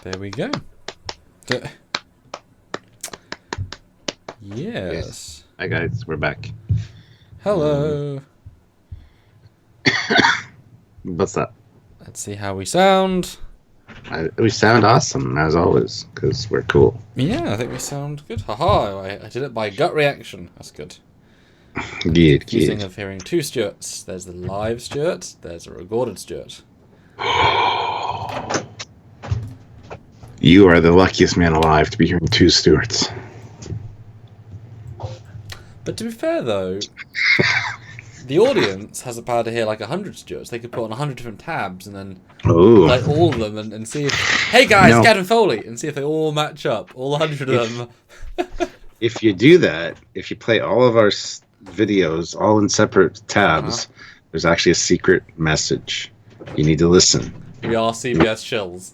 There we go. Yes. Hi guys, we're back. Hello. What's up? Let's see how we sound. We sound awesome, as always, because we're cool. Yeah, I think we sound good. Haha, I did it by gut reaction. That's good. Good, Confusing good. of hearing two Stuarts. There's the live Stuart, there's a recorded Stuart. You are the luckiest man alive to be hearing two Stuarts. But to be fair, though, the audience has the power to hear like 100 Stuarts. They could put on 100 different tabs and then like all of them and see if... Hey guys, No. Captain Foley! And see if they all match up. All 100 of them. If you do that, if you play all of our videos all in separate tabs, there's actually a secret message. You need to listen. We are CBS shills.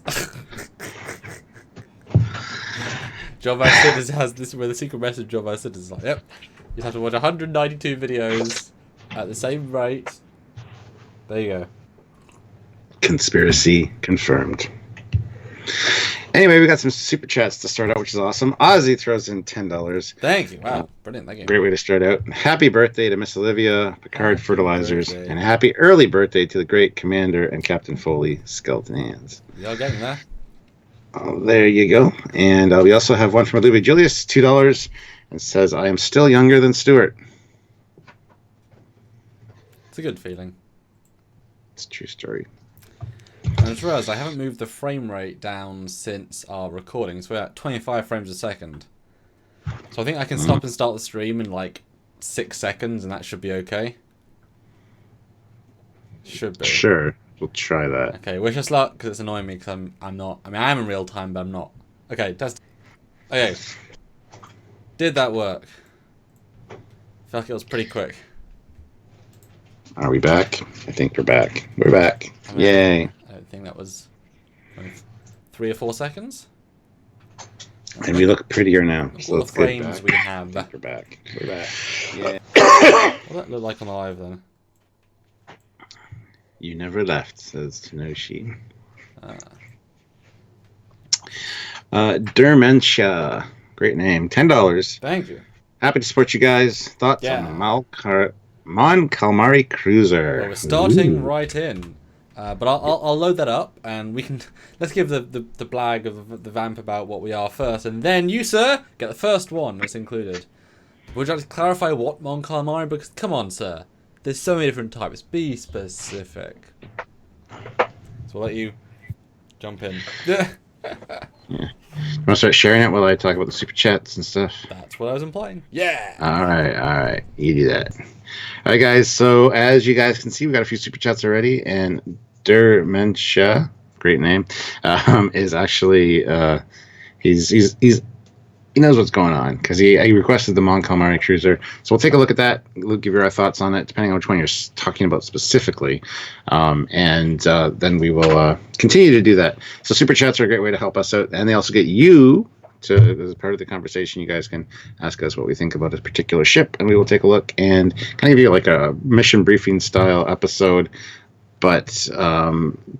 John Van Sitters has this where the secret message John Van Sitters is like, yep. You have to watch 192 videos at the same rate. There you go. Conspiracy confirmed. Anyway, we got some super chats to start out, which is awesome. Ozzy throws in $10. Thank you. Wow. Brilliant. Thank you. Great way to start out. Happy birthday to Miss Olivia, Picard Fertilizers, birthday. and happy early birthday to the great Commander and Captain Foley, Skeleton Hands. You're getting there. Oh, there you go. And we also have one from Olivia Julius, $2, and says, I am still younger than Stuart. It's a good feeling. It's a true story. And I just realised I haven't moved the frame rate down since our recording, so we're at 25 frames a second. So I think I can stop and start the stream in like 6 seconds, and that should be okay. Should be. Sure, we'll try that. Okay, wish us luck, because it's annoying me, because I'm not... I mean, I am in real time, but I'm not. Okay, test. Okay. Did that work? I feel like it was pretty quick. Are we back? I think we're back. We're back. I mean, Yay. I don't think that was 3 or 4 seconds. And we look prettier now. So All the let's get frames back. we have. We're back. We're back. Yeah. What does that look like on the live then? You never left, says Tenoshi. Dermentia. Great name. $10. Thank you. Happy to support you guys. Thoughts Yeah. on Mon Calamari Cruiser? Well, we're starting Ooh. right in. But I'll load that up, and we can... Let's give the blag of the vamp about what we are first, and then you, sir, get the first one that's included. Would you like to clarify what Mon Calamari? Because, come on, sir. There's so many different types. Be specific. So I'll let you jump in. You want to start sharing it while I talk about the super chats and stuff? That's what I was implying. Yeah! All right. You do that. All right, guys. So as you guys can see, we got a few super chats already, and Dermentia, great name, is actually he knows what's going on because he requested the Mon Calamari Cruiser. So we'll take a look at that. We'll give you our thoughts on it, depending on which one you're talking about specifically. And then we will continue to do that. So super chats are a great way to help us out. And they also get you to, as part of the conversation, you guys can ask us what we think about a particular ship. And we will take a look and kind of give you like a mission briefing style episode, but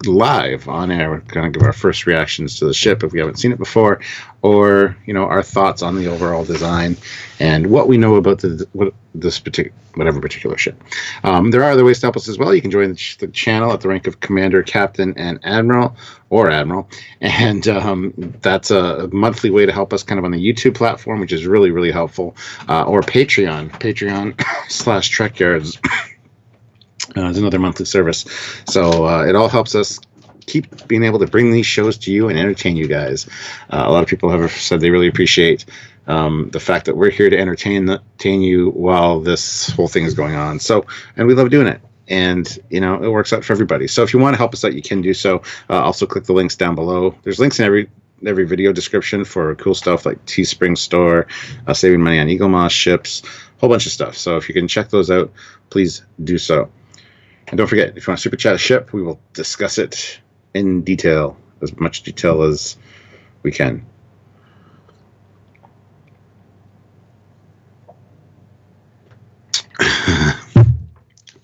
live on air. We're going to give our first reactions to the ship if we haven't seen it before, or our thoughts on the overall design and what we know about whatever particular ship. There are other ways to help us as well. You can join the channel at the rank of Commander, Captain, and Admiral, and that's a monthly way to help us kind of on the YouTube platform, which is really, really helpful, or Patreon /TrekYards. It's another monthly service. So it all helps us keep being able to bring these shows to you and entertain you guys. A lot of people have said they really appreciate the fact that we're here to entertain you while this whole thing is going on. So, and we love doing it. And, it works out for everybody. So if you want to help us out, you can do so. Also click the links down below. There's links in every video description for cool stuff like Teespring Store, saving money on Eagle Moss ships, a whole bunch of stuff. So if you can check those out, please do so. And don't forget, if you want to super chat a ship, we will discuss it in detail, as much detail as we can.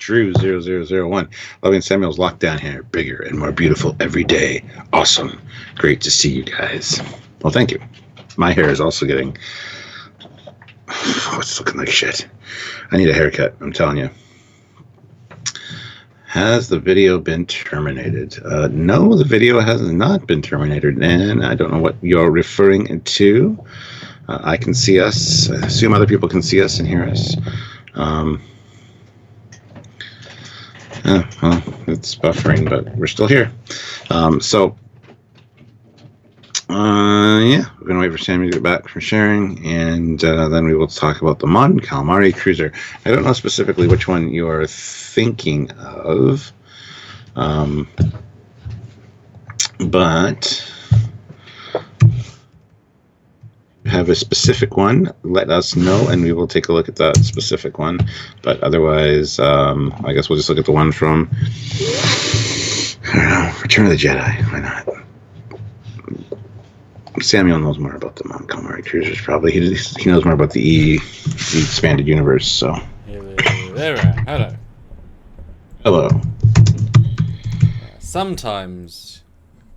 Drew0001. Loving Samuel's lockdown hair, bigger and more beautiful every day. Awesome. Great to see you guys. Well, thank you. My hair is also getting... Oh, it's looking like shit. I need a haircut, I'm telling you. Has the video been terminated? No, the video has not been terminated, and I don't know what you're referring to. I can see us. I assume other people can see us and hear us. Well, it's buffering, but we're still here. Yeah, we're going to wait for Sammy to get back from sharing, and then we will talk about the Mon Calamari cruiser. I don't know specifically which one you are thinking of, but have a specific one, let us know, and we will take a look at that specific one. But otherwise, I guess we'll just look at the one from, I don't know, Return of the Jedi. Why not? Samuel knows more about the Mon Calamari cruisers, probably. He knows more about the expanded universe, so. Hello. Hello. Sometimes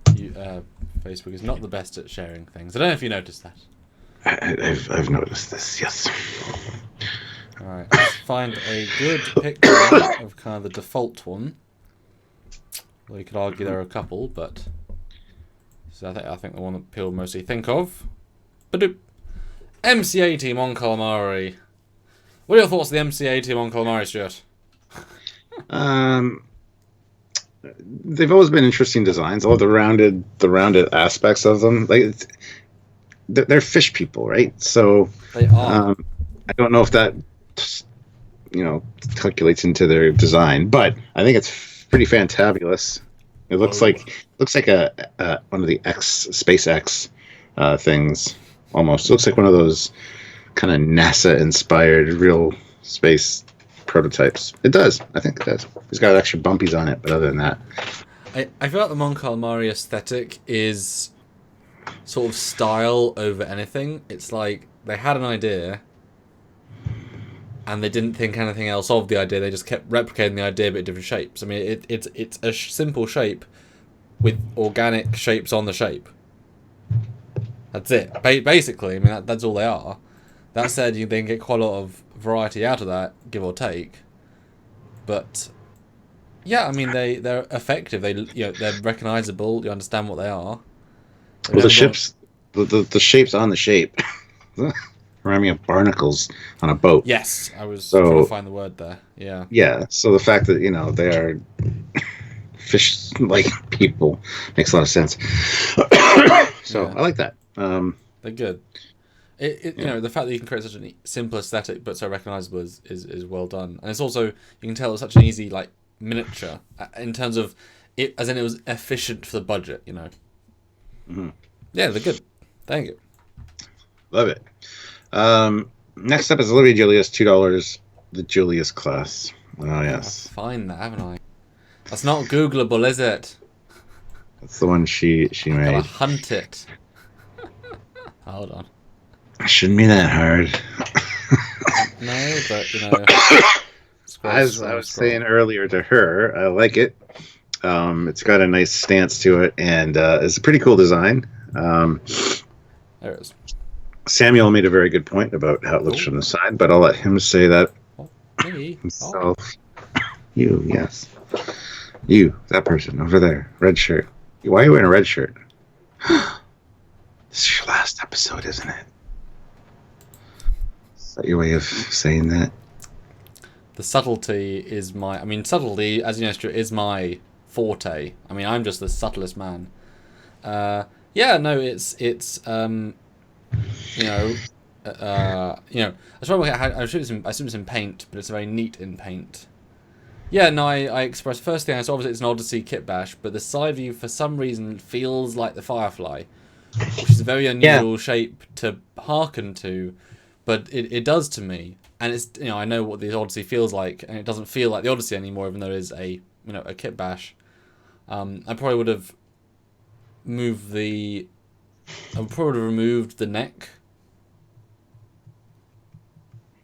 Facebook is not the best at sharing things. I don't know if you noticed that. I've noticed this, yes. Alright, let's find a good picture of kind of the default one. Well, you could argue there are a couple, but... So I think the one that people mostly think of. Badoop. MC-80 Mon Calamari. What are your thoughts on the MC-80 Mon Calamari, Stuart? They've always been interesting designs. All the rounded aspects of them. Like they're fish people, right? So they are. I don't know if that calculates into their design, but I think it's pretty fantabulous. It looks like a one of the SpaceX things almost. It looks like one of those kind of NASA inspired real space prototypes. It does. I think it does. It's got extra bumpies on it, but other than that, I feel like the Mon Calamari aesthetic is sort of style over anything. It's like they had an idea and they didn't think anything else of the idea. They just kept replicating the idea but in different shapes. I mean, it's a simple shape with organic shapes on the shape. That's it. Basically, I mean, that's all they are. That said, you then get quite a lot of variety out of that, give or take. But yeah, I mean, they're effective. They're recognizable. You understand what they are. Well, the shapes on the shape remind me of barnacles on a boat. Yes, I was trying to find the word there. Yeah. Yeah. So the fact that they are fish-like people makes a lot of sense. So yeah. I like that. They're good. The fact that you can create such a simple aesthetic but so recognizable is well done, and it's also you can tell it's such an easy miniature in terms of it, as in it was efficient for the budget. Mm-hmm. Yeah, they're good. Thank you. Love it. Next up is Olivia Julius, $2, the Julius class. Oh yes. I'll find that, haven't I? That's not Googleable, is it? That's the one she made. Gotta hunt it. Hold on. Shouldn't be that hard. No, but As I was saying earlier to her, I like it. It's got a nice stance to it, and it's a pretty cool design. There it is. Samuel made a very good point about how it looks from the side, but I'll let him say that himself. You, yes. You, that person over there, red shirt. Why are you wearing a red shirt? This is your last episode, isn't it? Is that your way of saying that? The subtlety is subtlety, as you know, is my forte. I mean, I'm just the subtlest man. I assume it's in paint, but it's very neat in paint. Yeah, no, I expressed first thing. So obviously it's an Odyssey kit bash, but the side view for some reason feels like the Firefly, which is a very unusual shape to hearken to, but it does to me. And it's I know what the Odyssey feels like, and it doesn't feel like the Odyssey anymore, even though it is a kit bash. I probably would have removed the neck.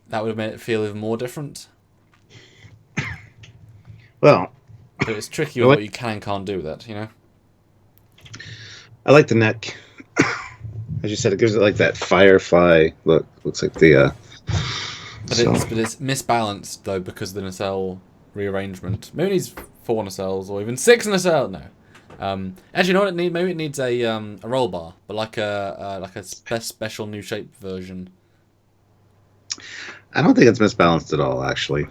That would have made it feel even more different. Well, But it's tricky with what you can and can't do with it, you know? I like the neck. As you said, it gives it like that Firefly look. Looks like the. But it's misbalanced though because of the nacelle rearrangement. Maybe it needs 4 nacelles or even 6 nacelles. No. Actually, you know what it needs? Maybe it needs a roll bar, but like a special new shape version. I don't think it's misbalanced at all, actually.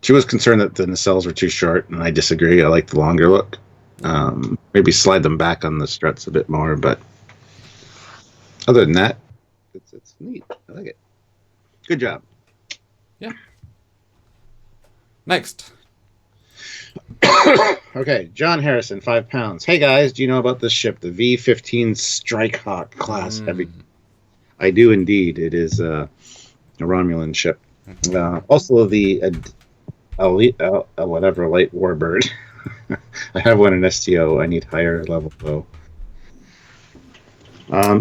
She was concerned that the nacelles were too short, and I disagree. I like the longer look. Maybe slide them back on the struts a bit more, but other than that, it's neat. I like it. Good job. Yeah. Next. Okay, John Harrison, 5 pounds. Hey guys, do you know about this ship, the V-15 Strike Hawk class heavy? I do indeed. It is a Romulan ship. Also the whatever light warbird. I have one in STO. I need higher level though.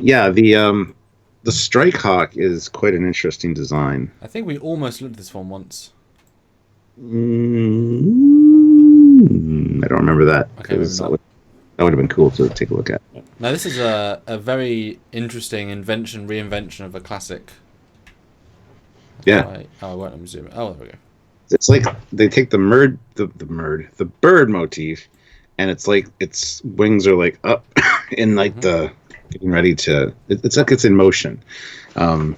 Yeah, the Strike Hawk is quite an interesting design. I think we almost looked at this one once. I don't remember that. Okay, that would have been cool to take a look at. Now this is a very interesting reinvention of a classic. Yeah. I won't let me zoom it. Oh, there we go. It's like they take the bird motif, and it's like its wings are like up in like the getting ready to. It's like it's in motion, but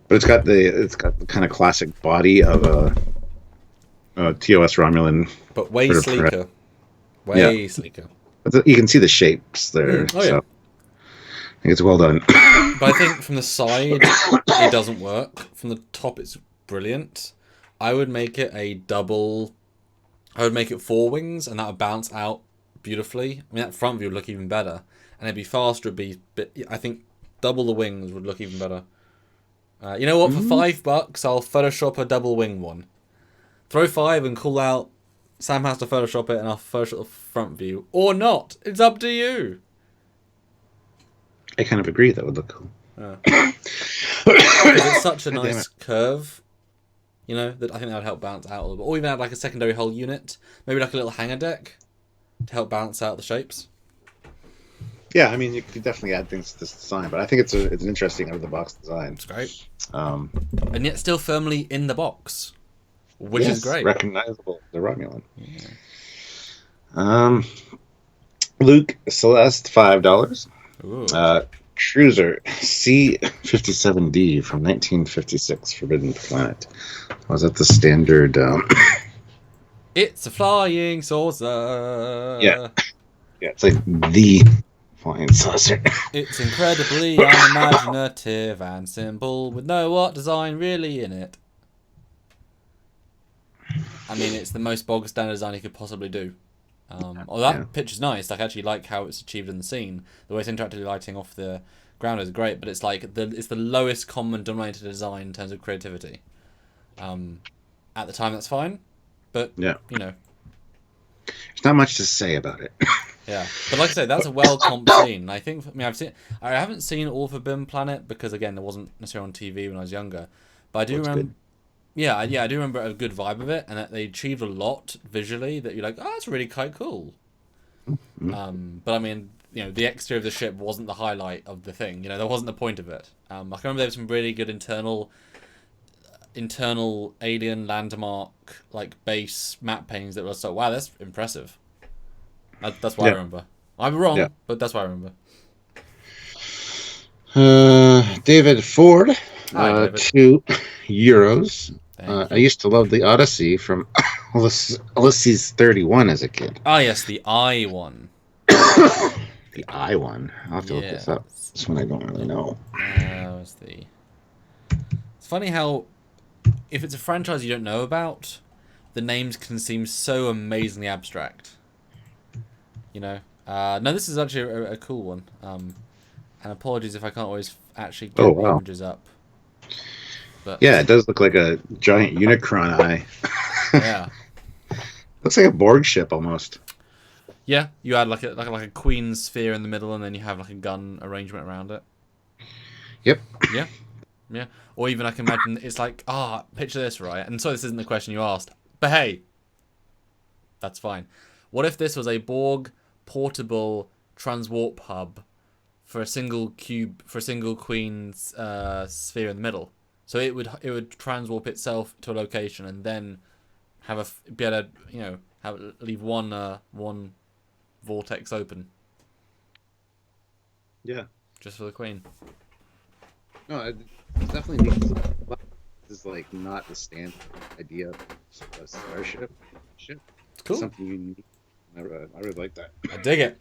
it's got the kind of classic body of a TOS Romulan, but way sleeker, way sleeker. But you can see the shapes there. Oh yeah. So I think it's well done. But I think from the side it doesn't work. From the top it's brilliant. I would make it a double. I would make it 4 wings, and that would bounce out beautifully. I mean, that front view would look even better, and it'd be faster. I think double the wings would look even better. You know what? For $5, I'll Photoshop a double wing one. Throw 5 and call out. Sam has to Photoshop it, and I'll Photoshop the front view or not. It's up to you. I kind of agree. That would look cool. Yeah. It's such a nice curve. You know, that I think that would help balance out a little bit. Or even add like a secondary hull unit. Maybe like a little hangar deck to help balance out the shapes. Yeah, I mean, you could definitely add things to this design, but I think it's an interesting out-of-the-box design. It's great. And yet still firmly in the box, which is great. Recognizable, the Romulan. Yeah. Luke Celeste, $5. Cruiser C-57D from 1956, Forbidden Planet. Was that the standard? It's a flying saucer. Yeah, it's like the flying saucer. It's incredibly unimaginative and simple, with no art design really in it. I mean, it's the most bog standard design you could possibly do. That picture's nice. Like, I actually like how it's achieved in the scene. The way it's interactively lighting off the ground is great, but it's like it's the lowest common denominator design in terms of creativity. At the time, that's fine, but you know, there's not much to say about it. Yeah, but like I say, that's a well comped scene. I haven't seen all Forbidden Planet because again, it wasn't necessarily on TV when I was younger, but I do remember. Good. Yeah, I do remember a good vibe of it, and that they achieved a lot visually. That you're like, oh, that's really quite cool. Mm-hmm. But I mean, you know, the exterior of the ship wasn't the highlight of the thing. You know, that wasn't the point of it. I can remember there was some really good internal alien landmark like base map paintings that were so wow, that's impressive. That's what I remember. I'm wrong, but that's what I remember. David Ford, Hi, David. €2. I used to love the Odyssey from Ulysses 31 as a kid. Ah, yes, the I one. The I one. I'll have to look this up. This one I don't really know. It's funny how, if it's a franchise you don't know about, the names can seem so amazingly abstract. You know? No, this is actually a cool one. And apologies if I can't always actually get the images up. But yeah, it does look like a giant Unicron eye. Yeah. Looks like a Borg ship almost. Yeah, you add like a queen sphere in the middle, and then you have like a gun arrangement around it. Yep. Yeah. Or even I can imagine it's like, picture this, right? And so this isn't the question you asked, But hey, that's fine. What if this was a Borg portable transwarp hub for a single cube, for a single queen's sphere in the middle? So it would transwarp itself to a location and then be able to leave one vortex open. Yeah, just for the queen. No, it definitely needs. This is like not the standard idea of a starship. Ship. It's cool. Something unique. I really like that. I dig it.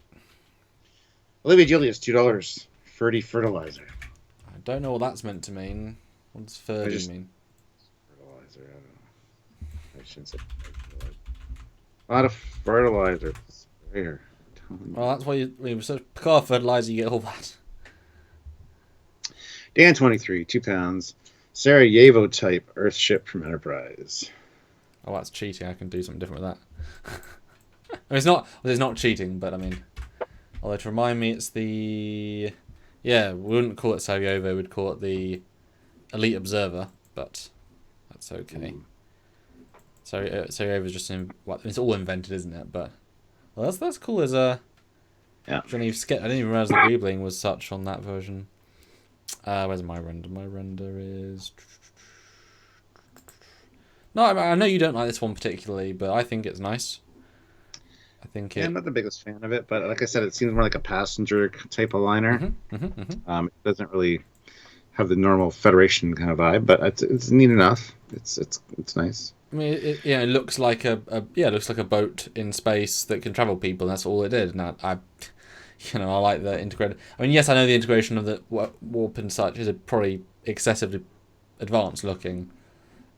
Olivia Julius, $2. Ferdy fertilizer. I don't know what that's meant to mean. What does Ferdy mean? Fertilizer. I don't know. I shouldn't say fertilizer. A lot of fertilizer. Sprayer. Well, that's why when you search car fertilizer, you get all that. Dan 23, £2. Sarajevo type Earth ship from Enterprise. Oh, that's cheating. I can do something different with that. I mean, it's not cheating, but I mean, although to remind me, it's the we wouldn't call it Sarajevo, we'd call it the Elite Observer, but that's okay. Sarajevo is just it's all invented, isn't it? But well, that's cool. As a I didn't even realize the greebling was such on that version. Where's my render? My render is. No, I know you don't like this one particularly, but I think it's nice. I'm not the biggest fan of it, but like I said, it seems more like a passenger type of liner. It doesn't really have the normal Federation kind of vibe, but it's neat enough. It's nice. I mean, it looks like a boat in space that can travel people. And that's all it did. And I like the integrated. I mean, yes, I know the integration of the warp and such is probably excessively advanced looking.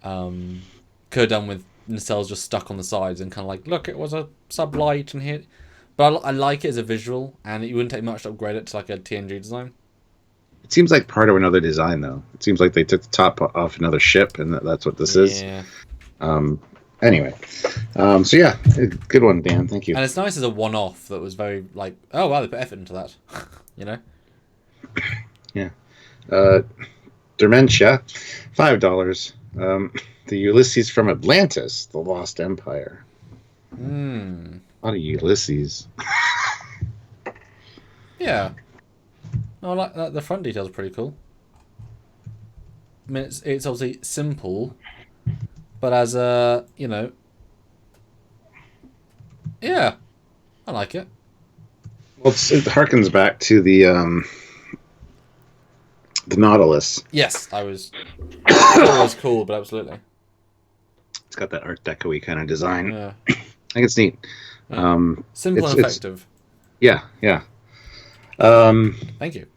Could have done with nacelles just stuck on the sides and kind of like, look, it was a sublight and here. But I like it as a visual, and it wouldn't take much to upgrade it to like a TNG design. It seems like part of another design, though. It seems like they took the top off another ship, and that's what this is. Anyway, so yeah, good one, Dan. Thank you. And it's nice as a one-off that was very like, oh wow, they put effort into that, you know. Yeah. Dementia, $5. The Ulysses from Atlantis, the Lost Empire. A lot of Ulysses. Yeah. No, I like that. The front details are pretty cool. I mean, it's obviously simple, but as a, yeah, I like it. Well, it harkens back to the Nautilus. Yes, it was cool, but absolutely. It's got that Art Deco-y kind of design. Yeah. I think it's neat. Yeah. Simple and effective. Yeah. Thank you.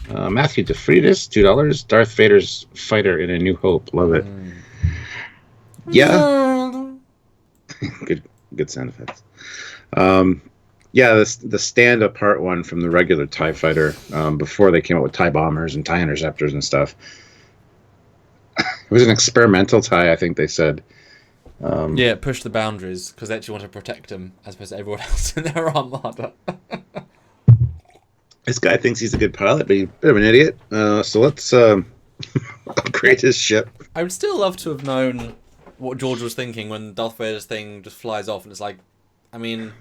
Matthew DeFreitas, $2. Darth Vader's fighter in A New Hope. Love it. Yeah. Good sound effects. The stand apart one from the regular TIE fighter before they came out with TIE bombers and TIE interceptors and stuff. It was an experimental TIE, I think they said. It pushed the boundaries because they actually want to protect him as opposed to everyone else in their armada. This guy thinks he's a good pilot, but he's a bit of an idiot. So let's upgrade his ship. I would still love to have known what George was thinking when Darth Vader's thing just flies off, and it's like, I mean,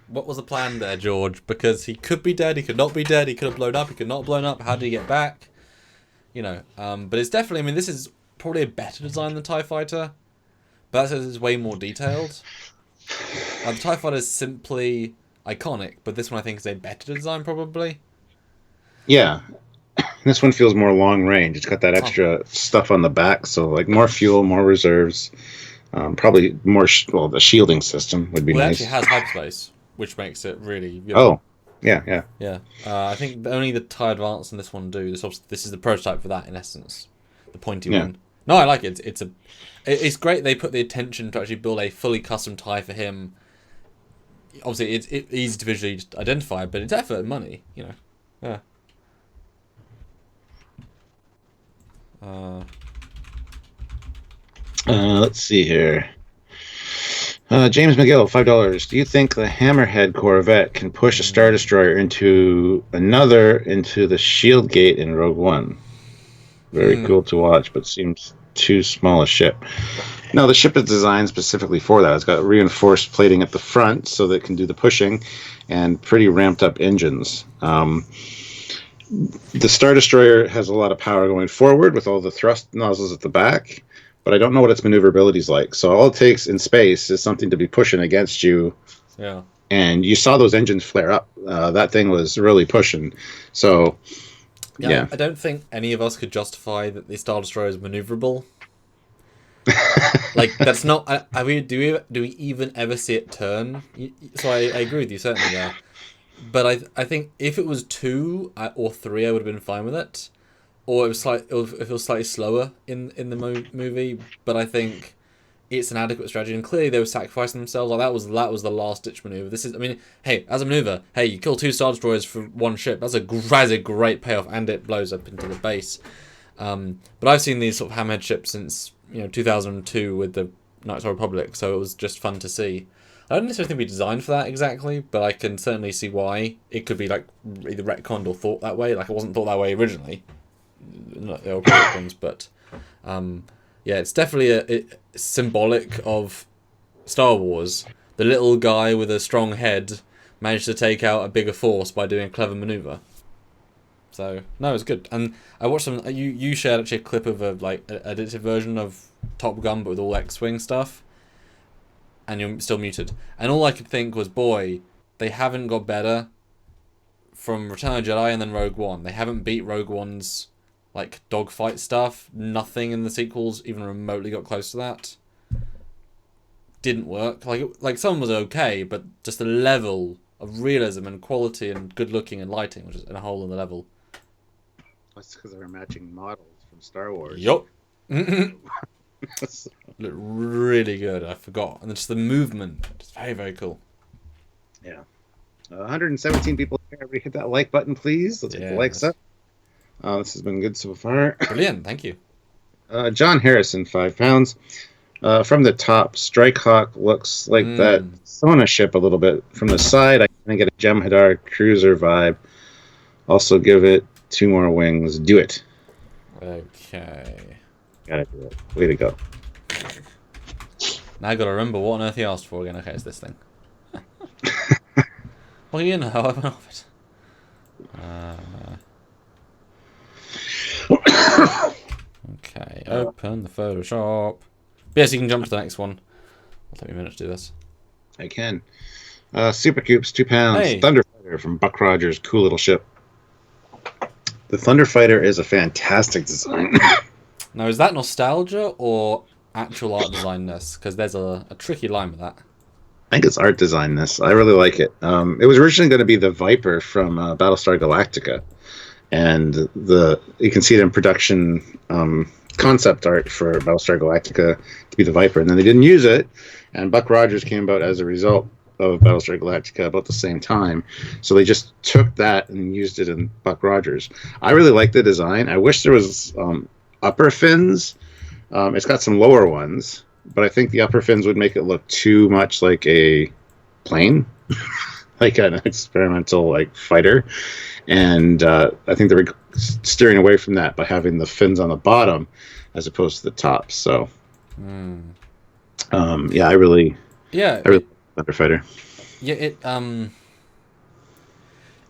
what was the plan there, George? Because he could be dead, he could not be dead, he could have blown up, he could not have blown up. How did he get back? But it's definitely. I mean, this is probably a better design than TIE Fighter, but that says it's way more detailed. The TIE Fighter is simply iconic, but this one I think is a better design probably. Yeah, this one feels more long range. It's got that extra stuff on the back, so like more fuel, more reserves, probably more. The shielding system would be nice. It actually has hyperspace, which makes it really. Yeah. I think only the TIE Advance and this one do. This is the prototype for that in essence, the pointy one. No, I like it. It's great. They put the attention to actually build a fully custom TIE for him. Obviously, it's easy to visually identify, but it's effort and money, Yeah. Let's see here. James McGill, $5. Do you think the Hammerhead Corvette can push a Star Destroyer into the shield gate in Rogue One? Very cool to watch, but seems too small a ship. No, the ship is designed specifically for that. It's got reinforced plating at the front so that it can do the pushing, and pretty ramped up engines. The Star Destroyer has a lot of power going forward with all the thrust nozzles at the back, but I don't know what its maneuverability is like. So all it takes in space is something to be pushing against you. Yeah. And you saw those engines flare up. That thing was really pushing. So, yeah. I don't think any of us could justify that the Star Destroyer is maneuverable. Like, that's not... I mean, do we even ever see it turn? So I agree with you, certainly there. But I think if it was 2 or 3, I would have been fine with it. Or it was slightly slower in the movie. But I think it's an adequate strategy. And clearly they were sacrificing themselves. Like, that was the last ditch maneuver. This is, I mean, hey, as a maneuver, hey, you kill 2 Star Destroyers for 1 ship. That's a great payoff, and it blows up into the base. But I've seen these sort of hammerhead ships since 2002 with the Knights of the Republic, so it was just fun to see. I don't necessarily think we designed for that exactly, but I can certainly see why it could be like either retconned or thought that way. Like, it wasn't thought that way originally, not the old ones, but yeah, it's definitely symbolic of Star Wars. The little guy with a strong head managed to take out a bigger force by doing a clever maneuver. So no, it's good. And I watched some. You shared actually a clip of an edited version of Top Gun, but with all X-wing stuff. And you're still muted. And all I could think was, boy, they haven't got better from Return of the Jedi and then Rogue One. They haven't beat Rogue One's like dogfight stuff. Nothing in the sequels even remotely got close to that. Didn't work. Like some was okay, but just the level of realism and quality and good looking and lighting was just in a hole in the level. That's because they were matching models from Star Wars. Yup. Looked really good. I forgot, and just the movement, just very, very cool. Yeah. 117 people here. Everybody hit that like button, please. Let's get the likes up. This has been good so far. Brilliant, thank you. John Harrison, 5 pounds. From the top, Strike Hawk looks like that Sona ship a little bit. From the side, I kind of get a Jem'Hadar cruiser vibe. Also give it 2 more wings. Do it. Okay. Gotta do it. Way to go. Now I gotta remember what on earth he asked for again. Okay, it's this thing. Well, you know, I went off it. Okay, open the Photoshop. Yes, you can jump to the next one. It'll take me a minute to do this. I can. Super Coops, 2 pounds. Hey. Thunderfighter from Buck Rogers. Cool little ship. The Thunderfighter is a fantastic design. Now, is that nostalgia or actual art design-ness? Because there's a tricky line with that. I think it's art design this. I really like it. It was originally going to be the Viper from Battlestar Galactica. And you can see it in production concept art for Battlestar Galactica to be the Viper. And then they didn't use it. And Buck Rogers came about as a result of Battlestar Galactica about the same time. So they just took that and used it in Buck Rogers. I really like the design. I wish there was upper fins. It's got some lower ones, but I think the upper fins would make it look too much like a plane, like an experimental fighter. And I think they were steering away from that by having the fins on the bottom as opposed to the top. So, I really like Thunderfighter. Yeah,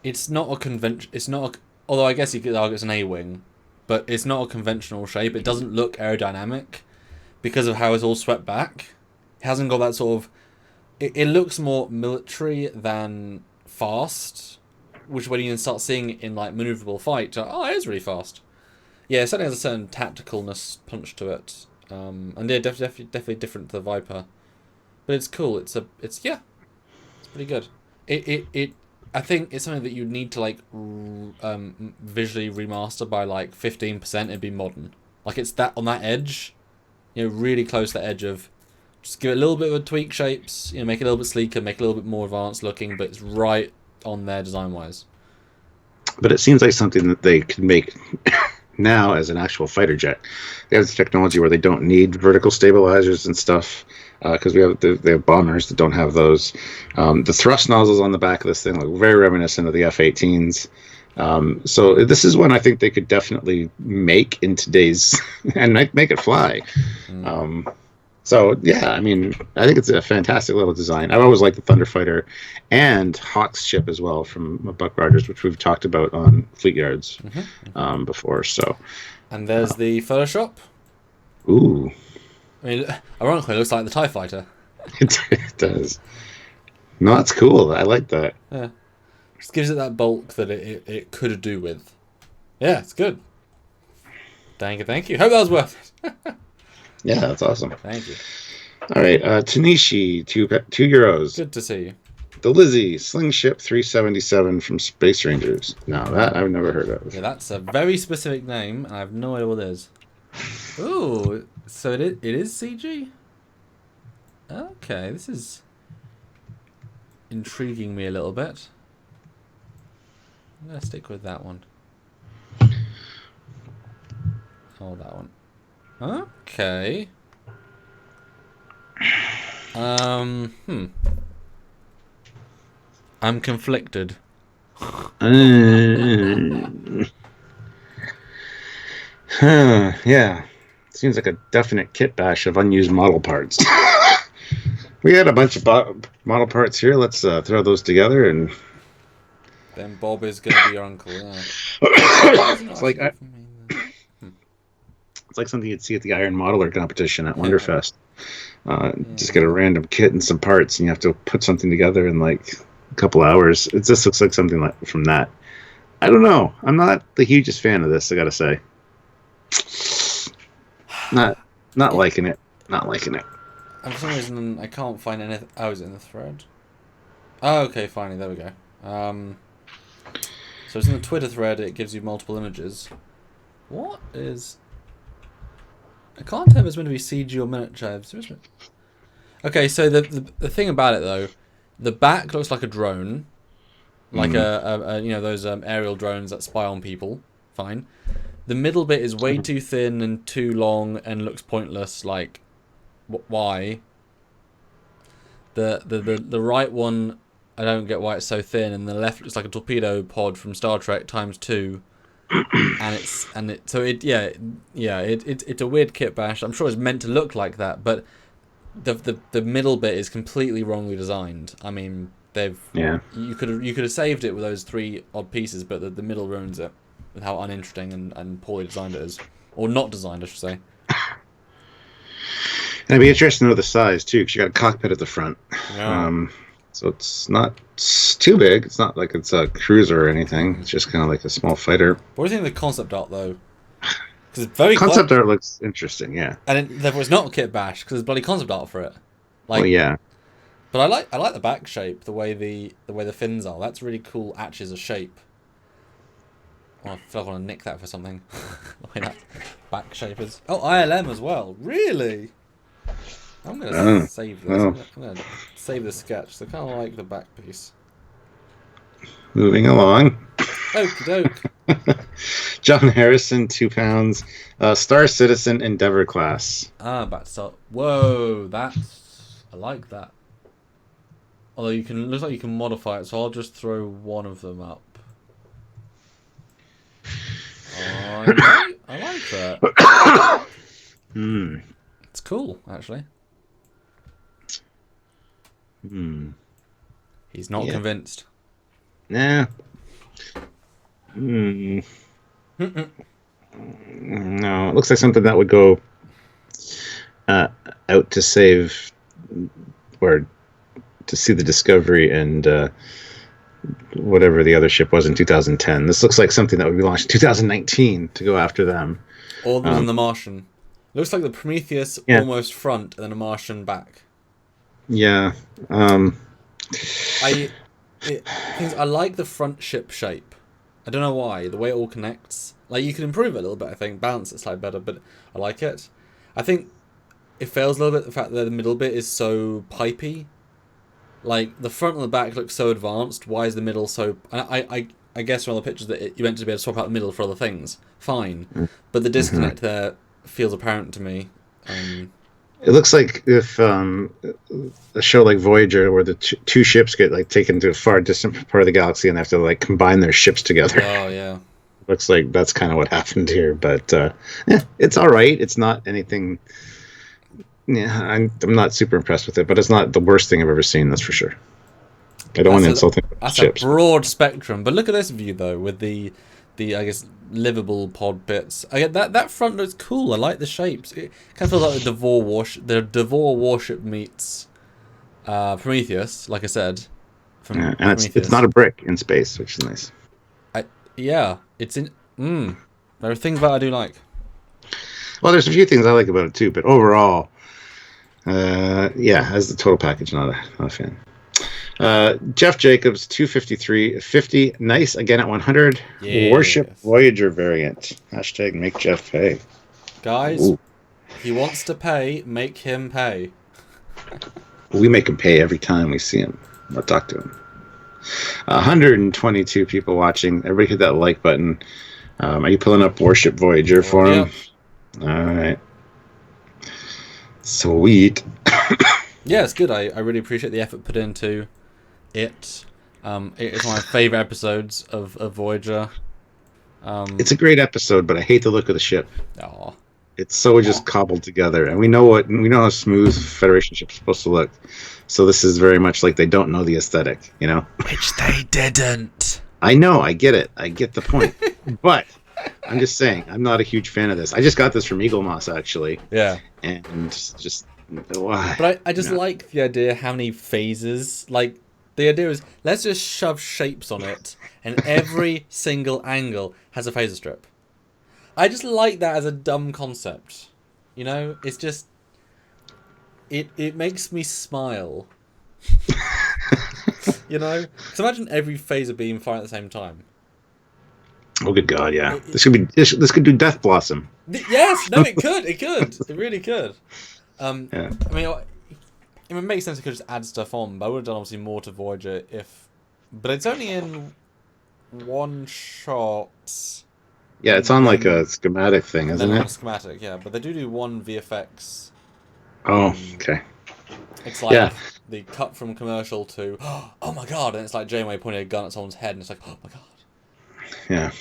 it's not a convention. It's not. Although I guess you could argue it's an A-wing. But it's not a conventional shape. It doesn't look aerodynamic because of how it's all swept back. It hasn't got that sort of... It looks more military than fast, which when you start seeing it in maneuverable fight, it is really fast. Yeah, it certainly has a certain tacticalness punch to it. And yeah, definitely different to the Viper. But it's cool. It's pretty good. I think it's something that you need to visually remaster by 15%. It'd be modern. It's that on that edge, really close to the edge of just give it a little bit of a tweak shapes, make it a little bit sleeker, make it a little bit more advanced looking, but it's right on there design wise. But it seems like something that they could make now as an actual fighter jet. They have this technology where they don't need vertical stabilizers and stuff. Because they have bombers that don't have those. The thrust nozzles on the back of this thing look very reminiscent of the F-18s. So this is one I think they could definitely make in today's and make it fly. So yeah, I mean, I think it's a fantastic little design. I've always liked the Thunderfighter and Hawk's ship as well from Buck Rogers, which we've talked about on Fleet Yards before. So, and there's the Photoshop. Ooh, I mean, ironically, it looks like the TIE Fighter. it does. No, that's cool. I like that. Yeah, just gives it that bulk that it could do with. Yeah, it's good. Thank you. Hope that was worth it. Yeah, that's awesome. Thank you. All right, Tanishi, €2. Good to see you. The Lizzie, Slingship 377 from Space Rangers. No, that I've never heard of. Yeah, that's a very specific name, and I have no idea what it is. Ooh, so it is CG? Okay, this is intriguing me a little bit. I'm going to stick with that one. Oh, that one. Okay. I'm conflicted. Yeah. Seems like a definite kit bash of unused model parts. We had a bunch of model parts here. Let's throw those together and. Then Bob is going to be your uncle. Yeah. It's like it's like something you'd see at the Iron Modeler competition at Wonderfest. Just get a random kit and some parts, and you have to put something together in like a couple hours. It just looks like something like from that. I don't know. I'm not the hugest fan of this, I gotta say. Not liking it. Not liking it. And for some reason, I can't find anything. Oh, is it in the thread? Oh, okay, finally, there we go. So it's in the Twitter thread. It gives you multiple images. What is? I can't tell if it's meant to be CG or miniature. Okay, so the thing about it though, the back looks like a drone, like a you know those aerial drones that spy on people. Fine. The middle bit is way too thin and too long and looks pointless. Like, why? The right one, I don't get why it's so thin, and the left looks like a torpedo pod from Star Trek ×2. It's a weird kit bash. I'm sure it's meant to look like that, but the middle bit is completely wrongly designed. I mean, you could have saved it with those 3 odd pieces, but the middle ruins it with how uninteresting and poorly designed it is, or not designed, I should say. And it'd be interesting to know the size too, because you got a cockpit at the front. Yeah. So it's not too big. It's not like it's a cruiser or anything. It's just kind of like a small fighter. What do you think of the concept art, though? Because it's very concept art looks interesting, yeah. And therefore, it's not a kit bash because there's bloody concept art for it. Like, yeah. But I like the back shape, the way the fins are. That's really cool. Atches of shape. Oh, I feel like I want to nick that for something. The way that back shape is. Oh, ILM as well. Really? I'm gonna save this. I'm gonna save the sketch. So I kind of like the back piece. Moving along. Okie doke. John Harrison, £2. Star Citizen Endeavour class. Back to start. Whoa, I like that. Although looks like you can modify it, so I'll just throw one of them up. I like that. It's cool, actually. He's not convinced. Nah. No, it looks like something that would go out to save or to see the Discovery and whatever the other ship was in 2010. This looks like something that would be launched in 2019 to go after them. Or than the Martian. Looks like the Prometheus almost front and then a Martian back. Yeah. I like the front ship shape. I don't know why. The way it all connects. Like, you can improve it a little bit, I think. Balance it slightly better, but I like it. I think it fails a little bit, the fact that the middle bit is so pipey. Like, the front and the back look so advanced. Why is the middle so... I guess from all the pictures that you meant to be able to swap out the middle for other things. Fine. But the disconnect there feels apparent to me. It looks like if a show like Voyager, where the two ships get like taken to a far distant part of the galaxy and they have to like combine their ships together. Oh yeah, looks like that's kind of what happened here. But it's all right. It's not anything I'm not super impressed with it, but it's not the worst thing I've ever seen. That's for sure. I don't want to insult That's ships. a broad spectrum, but look at this view though, with the I guess livable pod bits. I get that front looks cool. I like the shapes. It kind of feels like the Devore warship meets Prometheus, like I said. And it's not a brick in space, which is nice. It's in. There are things that I do like. Well, there's a few things I like about it too, but overall, as the total package, not a fan. Jeff Jacobs, 253.50. Nice again at 100. Yes. Warship Voyager variant. Hashtag make Jeff pay. Guys, he wants to pay. Make him pay. We make him pay every time we see him. I'll talk to him. 122 people watching. Everybody hit that like button. Are you pulling up Warship Voyager for him? All right. Sweet. Yeah, it's good. I really appreciate the effort put into it. It is one of my favorite episodes of Voyager. It's a great episode, but I hate the look of the ship. Aw. It's so just cobbled together, and we know how smooth Federation ship's supposed to look. So this is very much like they don't know the aesthetic, you know? Which they didn't. I know, I get it. I get the point. But I'm just saying, I'm not a huge fan of this. I just got this from Eagle Moss, actually. Yeah. And just why? But I just like the idea how many phases. Like, the idea is, let's just shove shapes on it, and every single angle has a phaser strip. I just like that as a dumb concept. You know? It's just... It makes me smile. You know? Because imagine every phaser beam firing at the same time. Oh, good God, yeah. This could do Death Blossom. Yes! No, it could. It could. It really could. Yeah. I mean, it would make sense it could just add stuff on, but I would have done obviously more to Voyager if... But it's only in one shot. Yeah, it's on like a schematic thing, isn't it? Schematic, yeah. But they do one VFX. Oh, okay. It's like the cut from commercial to, oh my God, and it's like Janeway pointing a gun at someone's head, and it's like, oh my God. Yeah.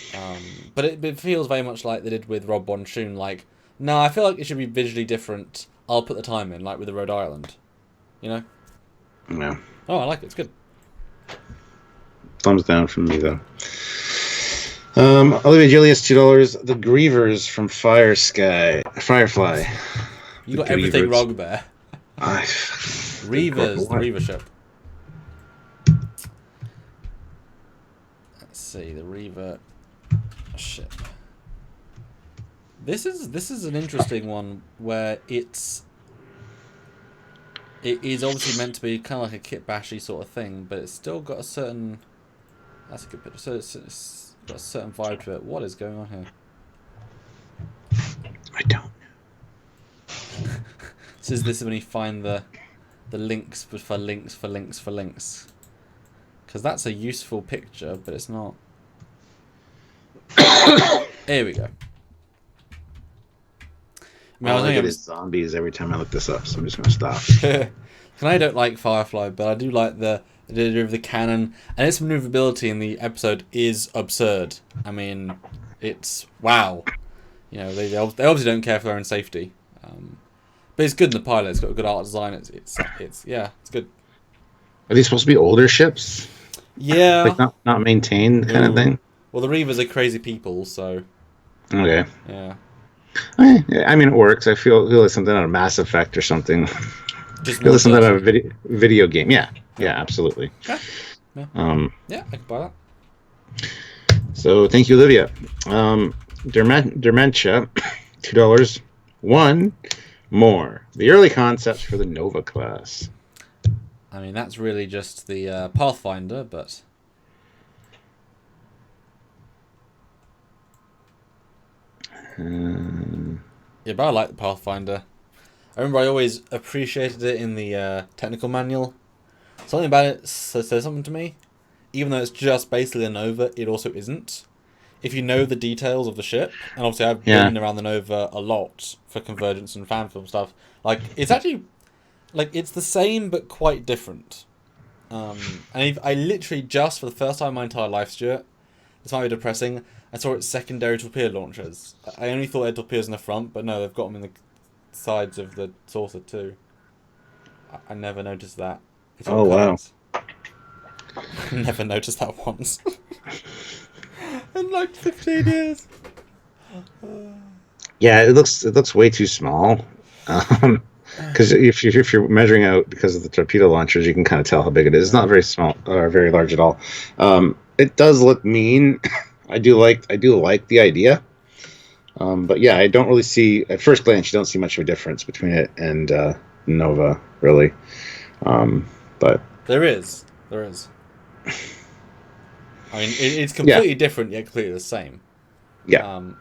But it feels very much like they did with Rob Bonchoon, like, no, I feel like it should be visually different. I'll put the time in, like with the Rhode Island. You know? Yeah. Oh, I like it. It's good. Thumbs down from me, though. Olivia Julius, $2. The Grievers from Firefly. You got everything wrong there. Reavers, the Reaver ship. Let's see, the Reaver ship. This is an interesting one where it is obviously meant to be kind of like a kit bashy sort of thing, but it's still got a certain. That's a good picture. So it's got a certain vibe to it. What is going on here? I don't know. So is this when you find the links for links for links for links? Because that's a useful picture, but it's not. Here we go. All I get is zombies every time I look this up, so I'm just going to stop. And I don't like Firefly, but I do like the idea of the cannon, and its maneuverability in the episode is absurd. I mean, it's wow. You know, they obviously don't care for their own safety, but it's good in the pilot. It's got a good art design. It's good. Are these supposed to be older ships? Yeah, like not maintained kind of thing. Well, the Reavers are crazy people, so okay. Yeah. I mean, it works. I feel like something out of Mass Effect or something. Just feel like something out of a video game. Yeah, absolutely. Yeah. Yeah, I can buy that. So thank you, Olivia. Dementia, $2. One more. The early concepts for the Nova class. I mean, that's really just the Pathfinder, but. Yeah, but I like the Pathfinder. I remember I always appreciated it in the technical manual. Something about it says something to me. Even though it's just basically a Nova, it also isn't. If you know the details of the ship, and obviously I've been around the Nova a lot for Convergence and fan film stuff, like, it's actually, like, it's the same but quite different. And I literally just, for the first time in my entire life, Stuart, this might be depressing, I saw its secondary torpedo launchers. I only thought they had torpedoes in the front, but no, they've got them sides of the saucer too. I never noticed that. It's Oh wow! Never noticed that once. In like 15 years. Yeah, it looks way too small. Because if you're measuring out because of the torpedo launchers, you can kind of tell how big it is. It's not very small or very large at all. It does look mean. I do like the idea. But yeah, I don't really see at first glance. You don't see much of a difference between it and Nova, really. But there is. I mean, it's completely different yet completely the same. Yeah. I'm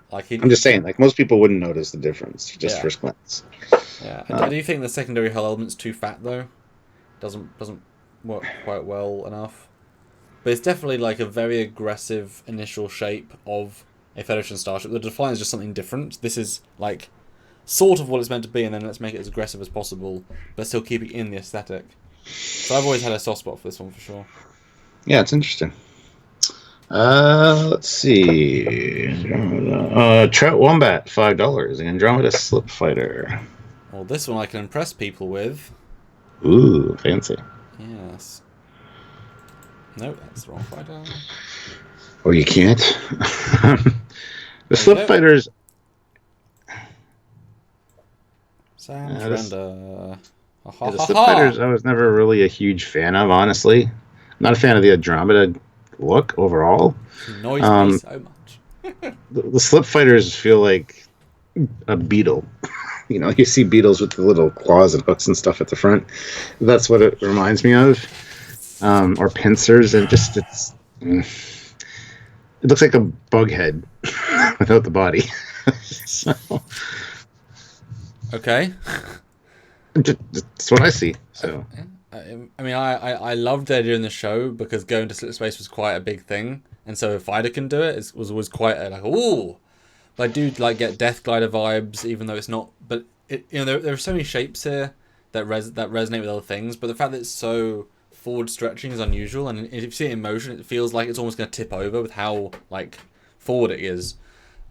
just saying, like most people wouldn't notice the difference just first glance. Yeah. Do you think the secondary hull element's too fat though? Doesn't work quite well enough. But it's definitely like a very aggressive initial shape of a Federation starship. The Defiant is just something different. This is like sort of what it's meant to be, and then let's make it as aggressive as possible, but still keep it in the aesthetic. So I've always had a soft spot for this one for sure. Yeah, it's interesting. Let's see. Trout Wombat, $5. The Andromeda Slip Fighter. Well, this one I can impress people with. Ooh, fancy. Yes. No, that's the wrong fighter. Or you can't. The Slip Fighters. Sam Trender. The Slip Fighters I was never really a huge fan of, honestly. Not a fan of the Andromeda look overall. It annoys me so much. The Slip Fighters feel like a beetle. You know, you see beetles with the little claws and hooks and stuff at the front. That's what it reminds me of. Or pincers, and just it looks like a bug head without the body. So, okay. That's what I see. So I mean, I loved the idea in the show because going to slip space was quite a big thing, and so if Fighter can do it, was quite a, like ooh. But I do like get Death Glider vibes, even though it's not. But there are so many shapes here that resonate with other things. But the fact that it's so forward stretching is unusual, and if you see it in motion, it feels like it's almost going to tip over with how like forward it is.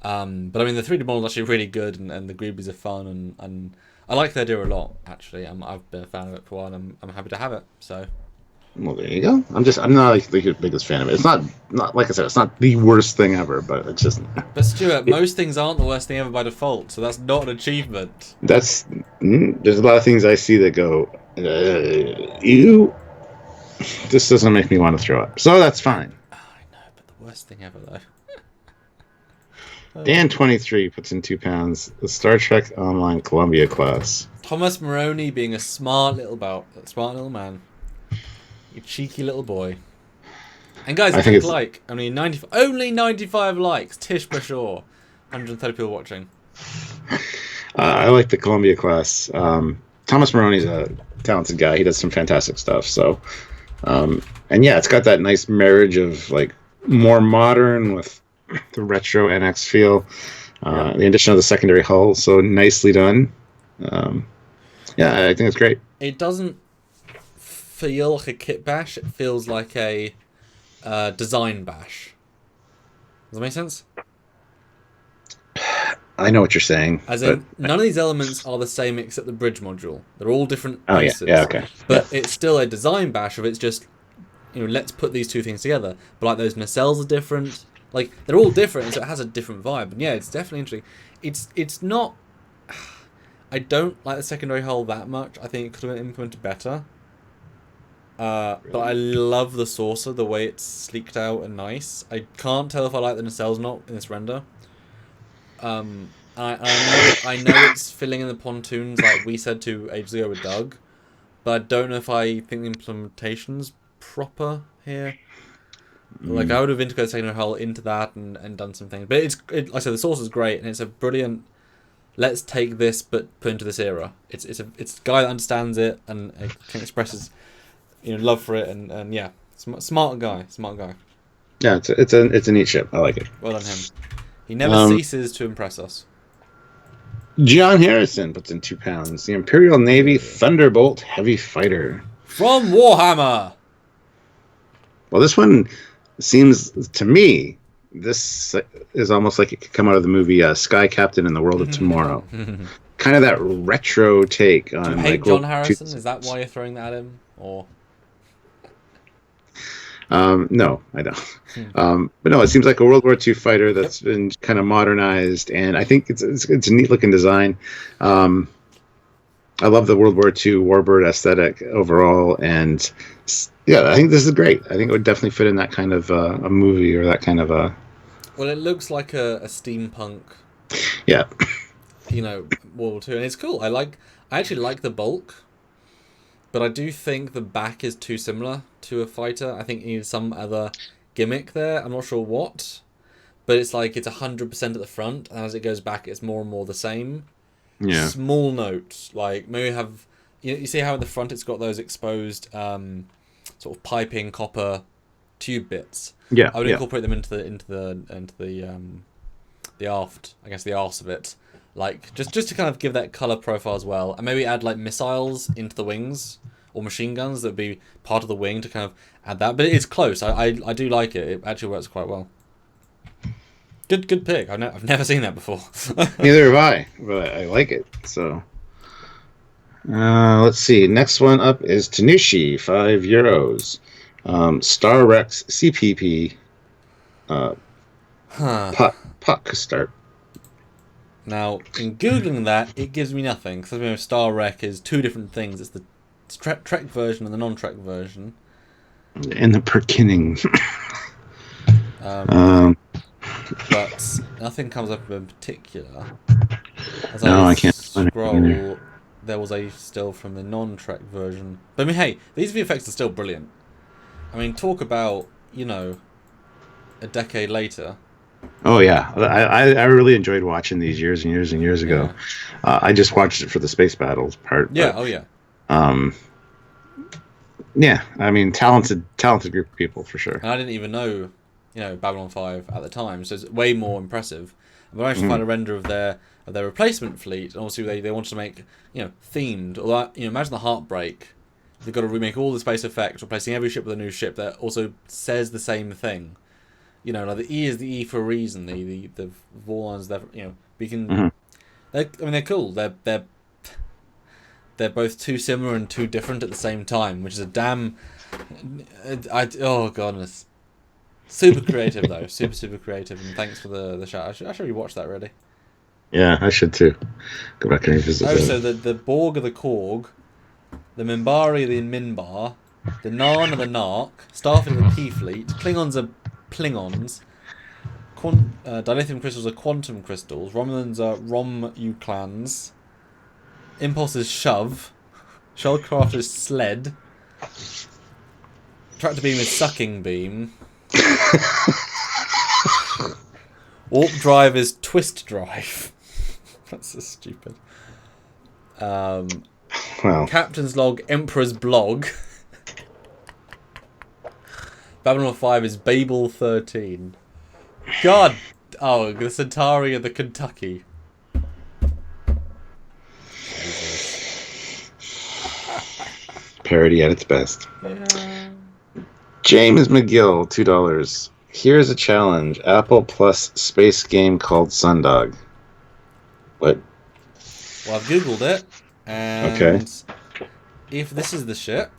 But I mean, the 3D model is actually really good, and the Greebies are fun, and I like the idea a lot. Actually, I've been a fan of it for a while, and I'm happy to have it. So. Well, there you go. I'm not like the biggest fan of it. It's not like I said. It's not the worst thing ever, but it's just. But Stuart, most things aren't the worst thing ever by default, so that's not an achievement. There's a lot of things I see that go, ew. This doesn't make me want to throw up, so that's fine. Oh, I know, but the worst thing ever though. Dan23 puts in £2. The Star Trek Online Columbia class. Thomas Maroney being a smart little man. You cheeky little boy. And guys, if you like, I mean, only 95 likes. Tish Bashaw, 130 people watching. I like the Columbia class. Thomas Maroney's a talented guy. He does some fantastic stuff. So, and yeah, it's got that nice marriage of like more modern with the retro NX feel. The addition of the secondary hull, so nicely done. Yeah, I think it's great. It doesn't feel like a kit bash. It feels like a design bash. Does that make sense? I know what you're saying. As in, none of these elements are the same except the bridge module. They're all different pieces. Oh, yeah, okay. But it's still a design bash of it's just, let's put these two things together. But like those nacelles are different. Like, they're all different, so it has a different vibe. And yeah, it's definitely interesting. It's not... I don't like the secondary hull that much. I think it could have been implemented better. But I love the saucer, the way it's sleeked out and nice. I can't tell if I like the nacelles or not in this render. I know it's filling in the pontoons like we said 2 ages ago with Doug, but I don't know if I think the implementation's proper here. Like, I would have integrated secondary hull into that and done some things. But like I said, the saucer's great, and it's a brilliant... Let's take this, but put into this era. It's a guy that understands it and can express his love for it, and yeah, smart guy. Yeah, it's a neat ship. I like it. Well done him. He never ceases to impress us. John Harrison puts in £2. The Imperial Navy Thunderbolt Heavy Fighter from Warhammer. Well, this one seems to me. This is almost like it could come out of the movie Sky Captain in the World of Tomorrow. kind of that retro take on. Do you hate like John Harrison? Is that why you're throwing that at him, or? No, I don't. But no, it seems like a World War II fighter that's been kind of modernized, and I think it's a neat looking design. I love the World War II warbird aesthetic overall, and yeah, I think this is great. I think it would definitely fit in that kind of a movie or that kind of a. Well, it looks like a steampunk. Yeah. World War II, and it's cool. I actually like the bulk, but I do think the back is too similar to a fighter. I think it needs some other gimmick there. I'm not sure what, but it's like it's 100% at the front, and as it goes back, it's more and more the same. Yeah. Small notes, like maybe have you see how at the front it's got those exposed sort of piping copper tube bits. Yeah. I would incorporate them into the aft, I guess the arse of it, like just to kind of give that color profile as well, and maybe add like missiles into the wings or machine guns that would be part of the wing to kind of add that. But it's close. I do like it. It actually works quite well. Good pick. I've never seen that before. Neither have I, but I like it. So, let's see. Next one up is Tanushi, €5. Star Rex CPP. Puck start. Now, in googling that, it gives me nothing because Star Rek is two different things. It's the Trek version and the non-Trek version. And the Perkinning. But nothing comes up in particular. As I can't scroll, there was a still from the non-Trek version. But I mean, hey, these VFX are still brilliant. I mean, talk about, a decade later. Oh yeah, I really enjoyed watching these years and years and years ago. Yeah. I just watched it for the space battles part. Yeah. But, oh yeah. Yeah. I mean, talented group of people for sure. And I didn't even know, Babylon 5 at the time, so it's way more impressive. But I managed to find a render of their replacement fleet, and obviously they wanted to make themed. Or imagine the heartbreak. They've got to remake all the space effects, replacing every ship with a new ship that also says the same thing. Like the E is the E for a reason. The Vorlons, we can. They're cool. They're both too similar and too different at the same time, which is a damn. Oh goodness, super creative though, super creative. And thanks for the shout. I should rewatch that really. Yeah, I should too. Go back and revisit. Oh, so the Borg are the Korg, the Minbari are the Minbar, the Narn are the Narc, Starfleet are the P Fleet, Klingons are Klingons, dilithium crystals are quantum crystals, Romulans are Rom-U-Clans, Impulse is Shove, Shellcraft is Sled, Tractor Beam is Sucking Beam, Warp Drive is Twist Drive. That's so stupid. Well. Captain's Log, Emperor's Blog. Babylon 5 is Babel 13. God! Oh, the Centauri and the Kentucky. Jesus. Parody at its best. Yeah. James McGill, $2. Here's a challenge. Apple plus space game called Sundog. What? Well, I've googled it, and if this is the ship,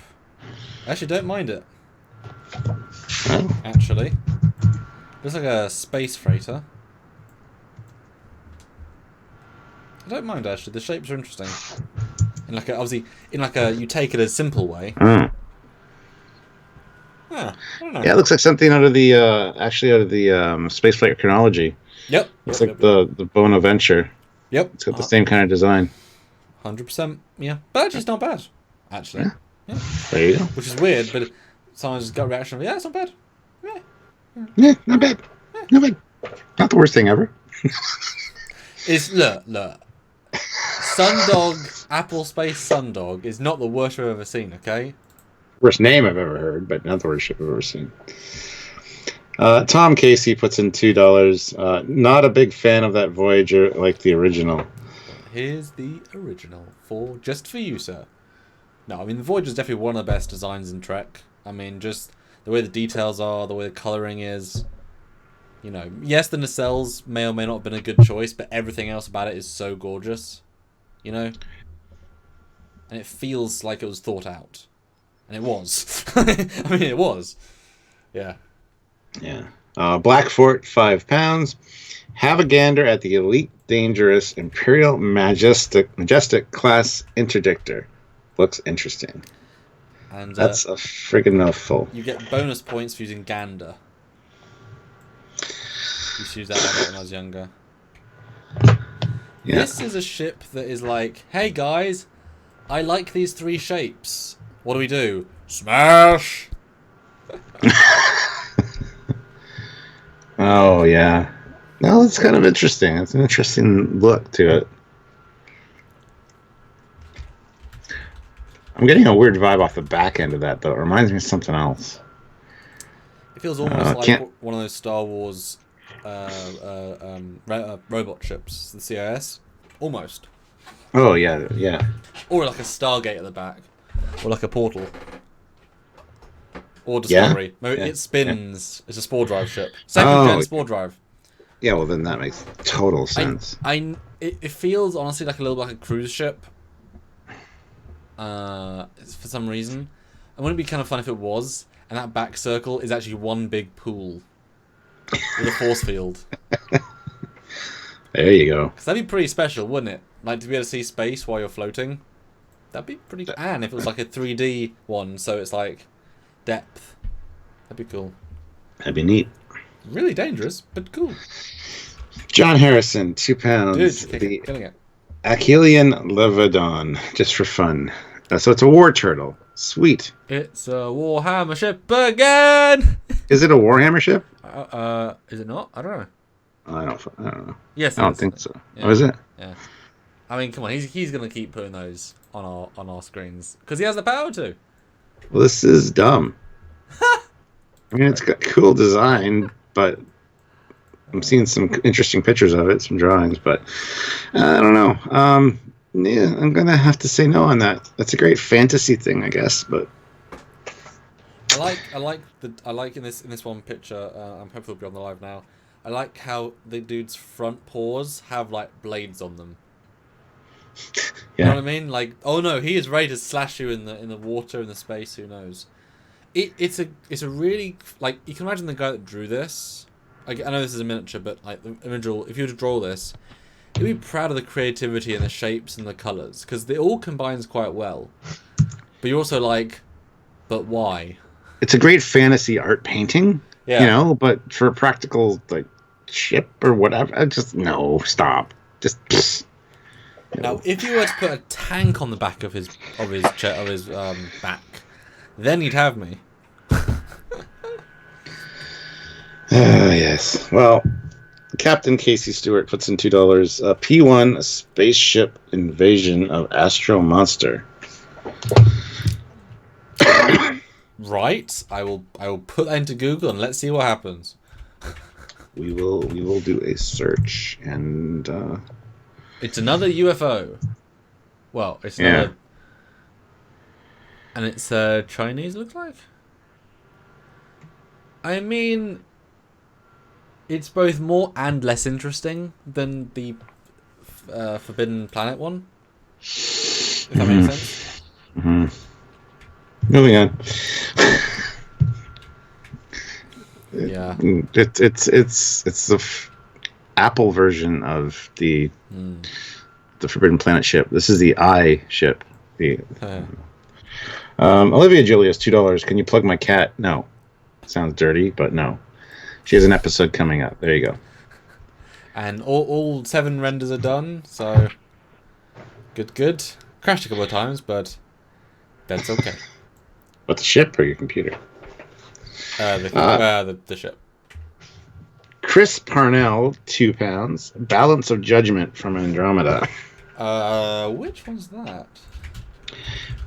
I actually don't mind it. Oh. Actually, looks like a space freighter. I don't mind actually. The shapes are interesting. You take it a simple way. Oh. I don't know. Yeah, it looks like something out of the spaceflight chronology. Yep. It's like the Bonaventure. Yep. It's got the same kind of design. 100%. Yeah, but actually, it's not bad. Actually. Yeah. There you go. Which is weird, but someone just got a reaction of, yeah, it's not bad. Yeah, not bad. Not bad. Not the worst thing ever. Look. Sundog, Apple Space Sundog is not the worst I've ever seen, okay? Worst name I've ever heard, but not the worst ship I've ever seen. Tom Casey puts in $2. Not a big fan of that Voyager like the original. Here's the original just for you, sir. No, I mean the Voyager is definitely one of the best designs in Trek. I mean, just the way the details are, the way the coloring is. Yes, the nacelles may or may not have been a good choice, but everything else about it is so gorgeous. you know? And it feels like it was thought out. And it was. I mean, it was. Yeah. Yeah. Black Fort, £5. Have a gander at the Elite Dangerous Imperial Majestic class Interdictor. Looks interesting. And that's a friggin' mouthful. You get bonus points for using gander. Used to use that a lot when I was younger. Yeah. This is a ship that is like, hey guys, I like these 3 shapes. What do we do? Smash! Oh, yeah. No, it's kind of interesting. It's an interesting look to it. I'm getting a weird vibe off the back end of that, though. It reminds me of something else. It feels almost like one of those Star Wars robot ships, the CIS. Almost. Oh, yeah, yeah. Or like a Stargate at the back. Or like a portal. Or Discovery. Yeah? Maybe it spins. Yeah. It's a spore drive ship. Second-gen spore drive. Yeah, well, then that makes total sense. It feels, honestly, like a little like a cruise ship. For some reason. And wouldn't it be kind of fun if it was? And that back circle is actually one big pool. With a force field. There you go. Because that'd be pretty special, wouldn't it? Like, to be able to see space while you're floating. That'd be pretty... And if it was like a 3D one, so it's like depth. That'd be cool. That'd be neat. Really dangerous, but cool. John Harrison, £2. Dude, killing it. Achillean Levadon, just for fun. So it's a war turtle. Sweet. It's a Warhammer ship again! Is it a Warhammer ship? Is it not? I don't know. I don't know. Yes, I don't think so. Yeah. Oh, is it? Yeah. I mean, come on. He's gonna keep putting those on our screens because he has the power to. Well, this is dumb. I mean, it's got cool design, but I'm seeing some interesting pictures of it, some drawings, but I don't know. Yeah, I'm gonna have to say no on that. That's a great fantasy thing, I guess, but I like in this one picture. I'm hopeful it'll be on the live now. I like how the dude's front paws have like blades on them. Yeah. You know what I mean? Like, oh no, he is ready to slash you in the water, in the space. Who knows? It's a really, like, you can imagine the guy that drew this. Like, I know this is a miniature, but like the individual, if you were to draw this, you'd be proud of the creativity and the shapes and the colors because it all combines quite well. But you're also like, but why? It's a great fantasy art painting, you know, but for a practical like ship or whatever, no, stop. Just pfft. Now, if you were to put a tank on the back of his back, then you'd have me. Yes. Well, Captain Casey Stewart puts in $2. P1 Spaceship Invasion of Astro Monster. Right. I will put that into Google and let's see what happens. We will do a search and. It's another UFO. Well, it's another. And it's Chinese. It looks like. I mean, it's both more and less interesting than the Forbidden Planet one. If that makes sense. Mm-hmm. Moving on. Yeah. It's the Apple version of the Forbidden Planet ship. This is the I ship. Olivia Julius, $2. Can you plug my cat? No. Sounds dirty, but no. She has an episode coming up. There you go. And all 7 renders are done, so good. Crashed a couple of times, but that's okay. What, the ship or your computer? The ship. Chris Parnell, £2. Balance of Judgment from Andromeda. Which one's that?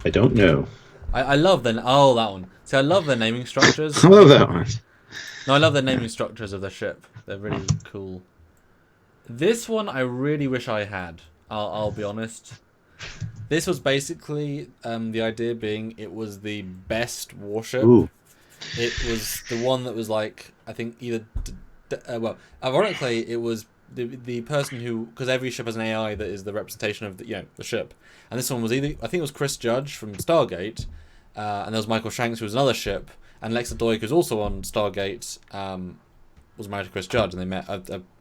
I don't know. I love that one. See, I love their naming structures. I love that one. No, I love the naming structures of the ship. They're really cool. This one I really wish I had. I'll be honest. This was basically the idea being it was the best warship. Ooh. It was the one that was like, I think either... well, ironically, it was the person who, because every ship has an AI that is the representation of the ship, and this one was either, I think it was Chris Judge from Stargate, and there was Michael Shanks who was another ship, and Lexa Doig, who's also on Stargate, was married to Chris Judge, and they met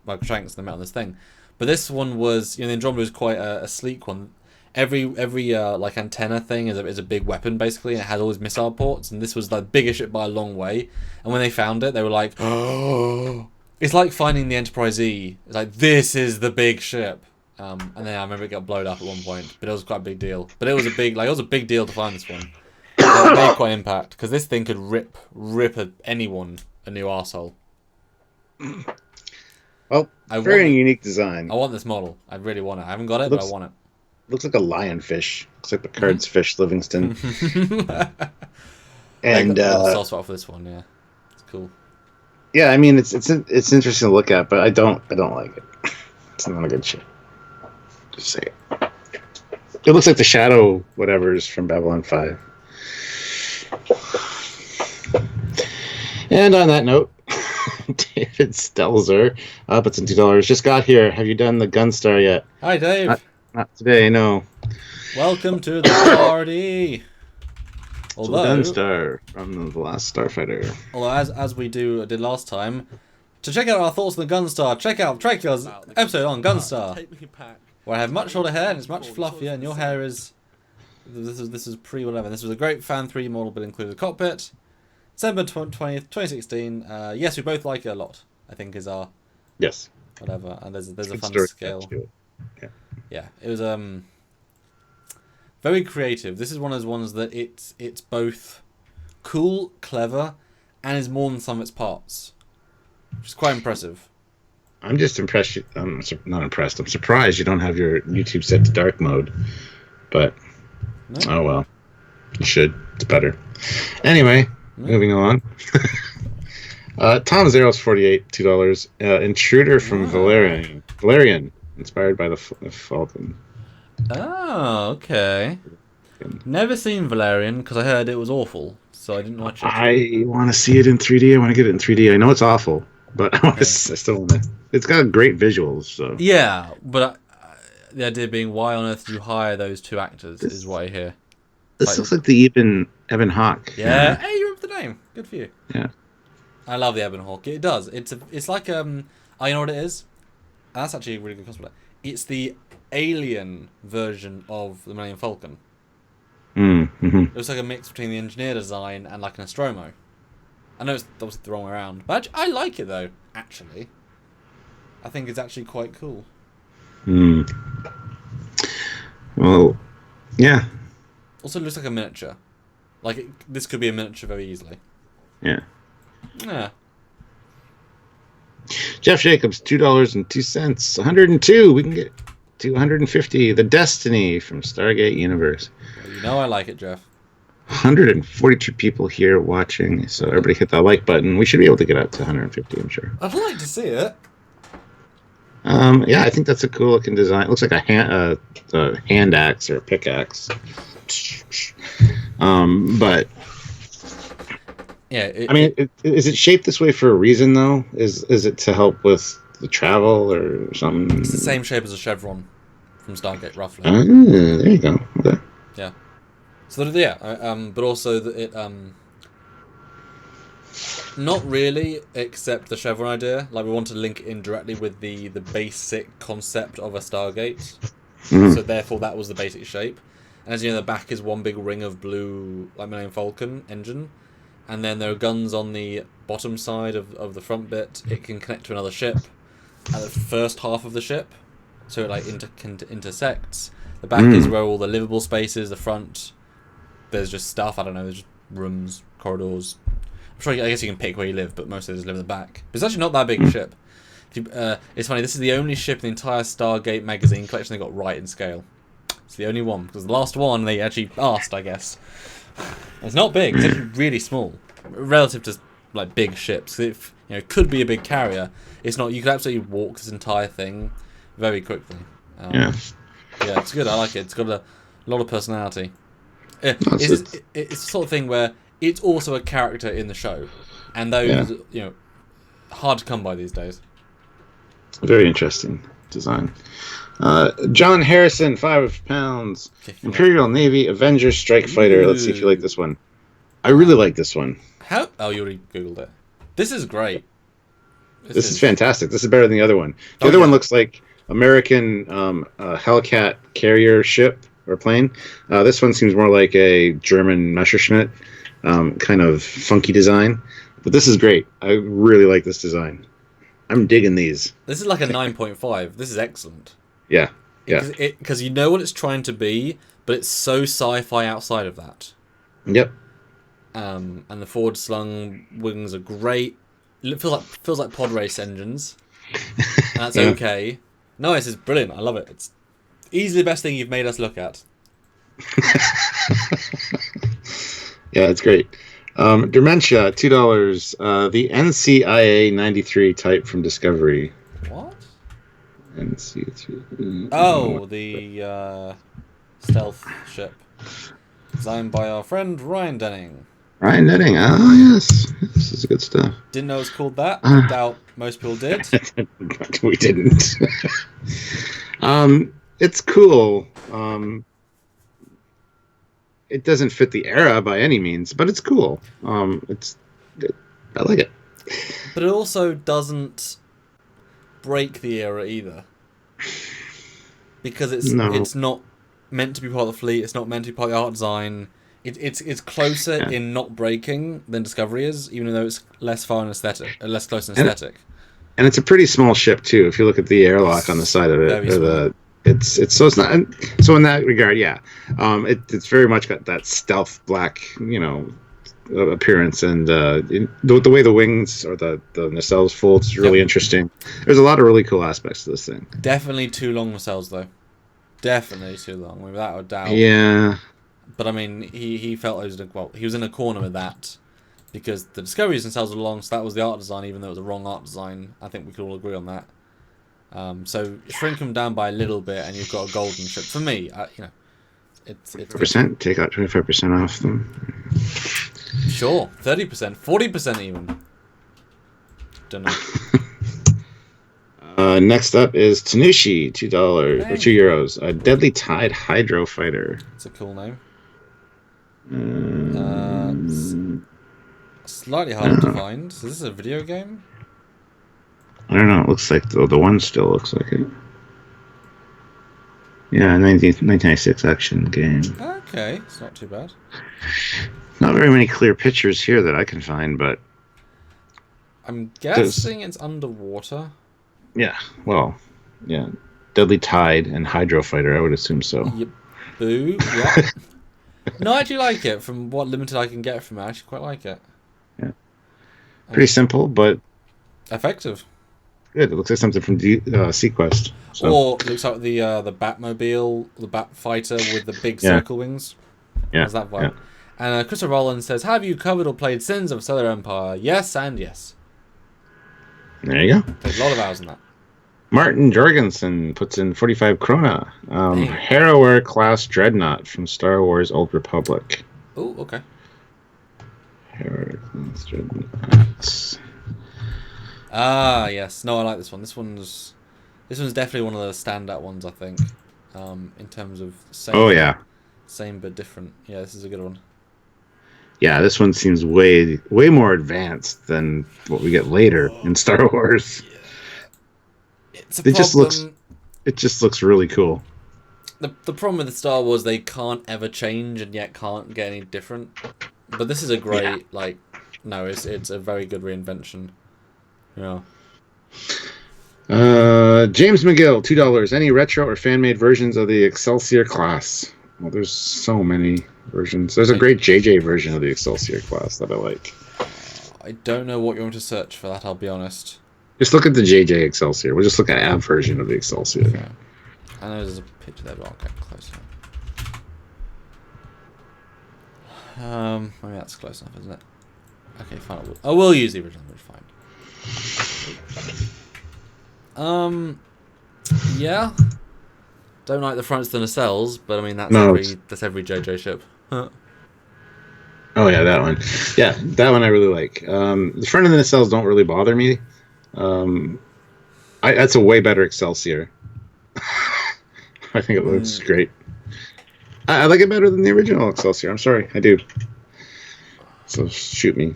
Michael Shanks, and they met on this thing. But this one was, the Andromeda was quite a sleek one. Every like antenna thing is a big weapon basically, and it had all these missile ports, and this was the biggest ship by a long way. And when they found it, they were like, "Oh!" It's like finding the Enterprise E. It's like, this is the big ship. And then I remember it got blown up at one point, but it was quite a big deal. But it was a big deal to find this one. It made quite an impact because this thing could rip anyone a new arsehole. Well, very unique design. I want this model. I really want it. I haven't got it, but I want it. Looks like a lionfish. Looks like Picard's fish, Livingston. And soft spot for this one, yeah, it's cool. Yeah, I mean it's interesting to look at, but I don't like it. It's not a good ship. Just say it. It looks like the Shadow whatever's from Babylon 5. And on that note, David Stelzer, up at $2, just got here. Have you done the Gunstar yet? Hi, Dave. Not today, no. Welcome to the party. Although Gunstar from the last Starfighter. Although, as we did last time, to check out our thoughts on the Gunstar, check out Trakfield's episode on Gunstar, where I have much shorter hair and it's much fluffier, and your hair is. This is pre-whatever. This was a great Fan 3 model, but included a cockpit. December 20th, 2016. Yes, we both like it a lot. I think is our. Yes. Whatever, and there's a fun scale. Yeah, it was very creative. This is one of those ones that it's both cool, clever, and is more than some of its parts, which is quite impressive. I'm just impressed. I'm not impressed. I'm surprised you don't have your YouTube set to dark mode, but oh well, you should. It's better. Anyway, moving on. Tom Zeros 48, $2. Intruder from Valerian. Inspired by the Falcon. Oh, okay. Never seen Valerian because I heard it was awful, so I didn't watch it. I want to see it in 3D. I want to get it in 3D. I know it's awful, but I still want to. It's got great visuals. So yeah, but the idea being, why on earth do you hire those two actors? Is what I hear. This looks like the Ebon Hawk. Yeah. Hey, you remember the name? Good for you. Yeah. I love the Ebon Hawk. It does. It's like I know what it is. That's actually a really good cosplay. It's the alien version of the Millennium Falcon. Mm-hmm. It looks like a mix between the engineer design and like an Nostromo. I know it's obviously the wrong way around, but I like it though. Actually, I think it's actually quite cool. Well, yeah. Also, it looks like a miniature. Like this could be a miniature very easily. Yeah. Yeah. Jeff Jacobs, $2.02. 102. We can get to 150. The Destiny from Stargate Universe. Well, you know I like it, Jeff. 142 people here watching, so everybody hit that like button. We should be able to get up to 150, I'm sure. I'd like to see it. Yeah, I think that's a cool looking design. It looks like a hand axe or a pickaxe. But yeah, is it shaped this way for a reason though? Is it to help with the travel or something? It's the same shape as a chevron from Stargate, roughly. There you go. Okay. Yeah. So but also it not really, except the chevron idea. Like we want to link it in directly with the basic concept of a Stargate. Mm-hmm. So therefore, that was the basic shape. And as you know, the back is one big ring of blue, like Millennium Falcon engine. And then there are guns on the bottom side of the front bit. It can connect to another ship at the first half of the ship, so it like intersects. The back is where all the livable spaces. The front, there's just stuff. I don't know. There's just rooms, corridors. I'm sure. I guess you can pick where you live, but mostly just live in the back. But it's actually not that big a ship. It's funny. This is the only ship in the entire Stargate magazine collection they got right in scale. It's the only one because the last one they actually asked, I guess. It's not big. It's actually really small, relative to like big ships. If it could be a big carrier, it's not. You could absolutely walk this entire thing very quickly. Yeah, it's good. I like it. It's got a lot of personality. It's the sort of thing where it's also a character in the show, and those hard to come by these days. Very interesting design. John Harrison, £5. Imperial Navy Avenger Strike Fighter. Let's see if you like this one. I really like this one. How? Oh, you already googled it. This is great. This is fantastic. This is better than the other one. The other one looks like American Hellcat carrier ship or plane. This one seems more like a German Messerschmitt kind of funky design. But this is great. I really like this design. I'm digging these. This is like a 9.5. This is excellent. Yeah. Because you know what it's trying to be, but it's so sci-fi outside of that. Yep. And the forward slung wings are great. It feels like pod race engines. And that's okay. No, this is brilliant. I love it. It's easily the best thing you've made us look at. Yeah, it's great. Dementia, $2. The NCIA 93 type from Discovery. What? NCIA. Oh, the stealth ship. Designed by our friend Ryan Denning. Ryan Denning, yes. This is good stuff. Didn't know it was called that. I doubt most people did. We didn't. It's cool. It doesn't fit the era by any means, but it's cool. I like it. But it also doesn't break the era either. Because it's not meant to be part of the fleet, it's not meant to be part of the art design. It's closer in not breaking than Discovery is, even though it's less far in aesthetic, less close in aesthetic. And it's a pretty small ship too. If you look at the airlock on the side of it, it's not. So in that regard, it's very much got that stealth black, appearance, and the way the wings or the nacelles fold is really interesting. There's a lot of really cool aspects to this thing. Definitely too long nacelles though. Definitely too long, without a doubt. Yeah. But I mean, he felt he was in a corner with that because the Discoveries themselves were long, so that was the art design, even though it was the wrong art design. I think we could all agree on that. So shrink them down by a little bit, and you've got a golden ship. For me, it's 25%. Take out 25% off them. Sure, 30%, 40% even. Don't know. Next up is Tanushi, $2 or €2. A Deadly Tide Hydro Fighter. It's a cool name. Slightly harder to find. So this is a video game? I don't know. It looks like the one still looks like it. Yeah, 1996 action game. Okay, it's not too bad. Not very many clear pictures here that I can find, but I'm guessing it's underwater. Yeah, well, yeah. Deadly Tide and Hydro Fighter, I would assume so. Yep. Boo, yeah. No, I actually like it. From what limited I can get from it, I actually quite like it. Yeah. Pretty simple, but effective. Good. It looks like something from Sequest. So. Or it looks like the Batmobile, the Bat Fighter with the big circle wings. Yeah. How's that vibe? Yeah. And Christopher Rowland says, have you covered or played Sins of Solar Empire? Yes and yes. There you go. There's a lot of hours in that. Martin Jorgensen puts in 45 krona. Harrower class Dreadnought from Star Wars Old Republic. Oh, okay. Harrower class Dreadnought. Ah, yes. No, I like this one. This one's definitely one of the standout ones, I think. In terms of same but different. Yeah, this is a good one. Yeah, this one seems way more advanced than what we get later in Star Wars. Yeah. It just looks really cool. The problem with the Star Wars, they can't ever change and yet can't get any different. But this is a great it's a very good reinvention. Yeah. James McGill, $2. Any retro or fan-made versions of the Excelsior class? Well, there's so many versions. There's a great JJ version of the Excelsior class that I like. I don't know what you want to search for that, I'll be honest. Just look at the JJ Excelsior. We'll just look at AB version of the Excelsior. Okay. I know there's a picture there, but I'll get closer. Maybe that's close enough, isn't it? Okay, fine. I will use the original. We're fine. Yeah. Don't like the fronts of the nacelles, but I mean that's every JJ ship. Huh. Oh yeah, that one. Yeah, that one I really like. The front of the nacelles don't really bother me. I That's a way better Excelsior. I think it looks great. I like it better than the original Excelsior. I'm sorry, I do. So shoot me.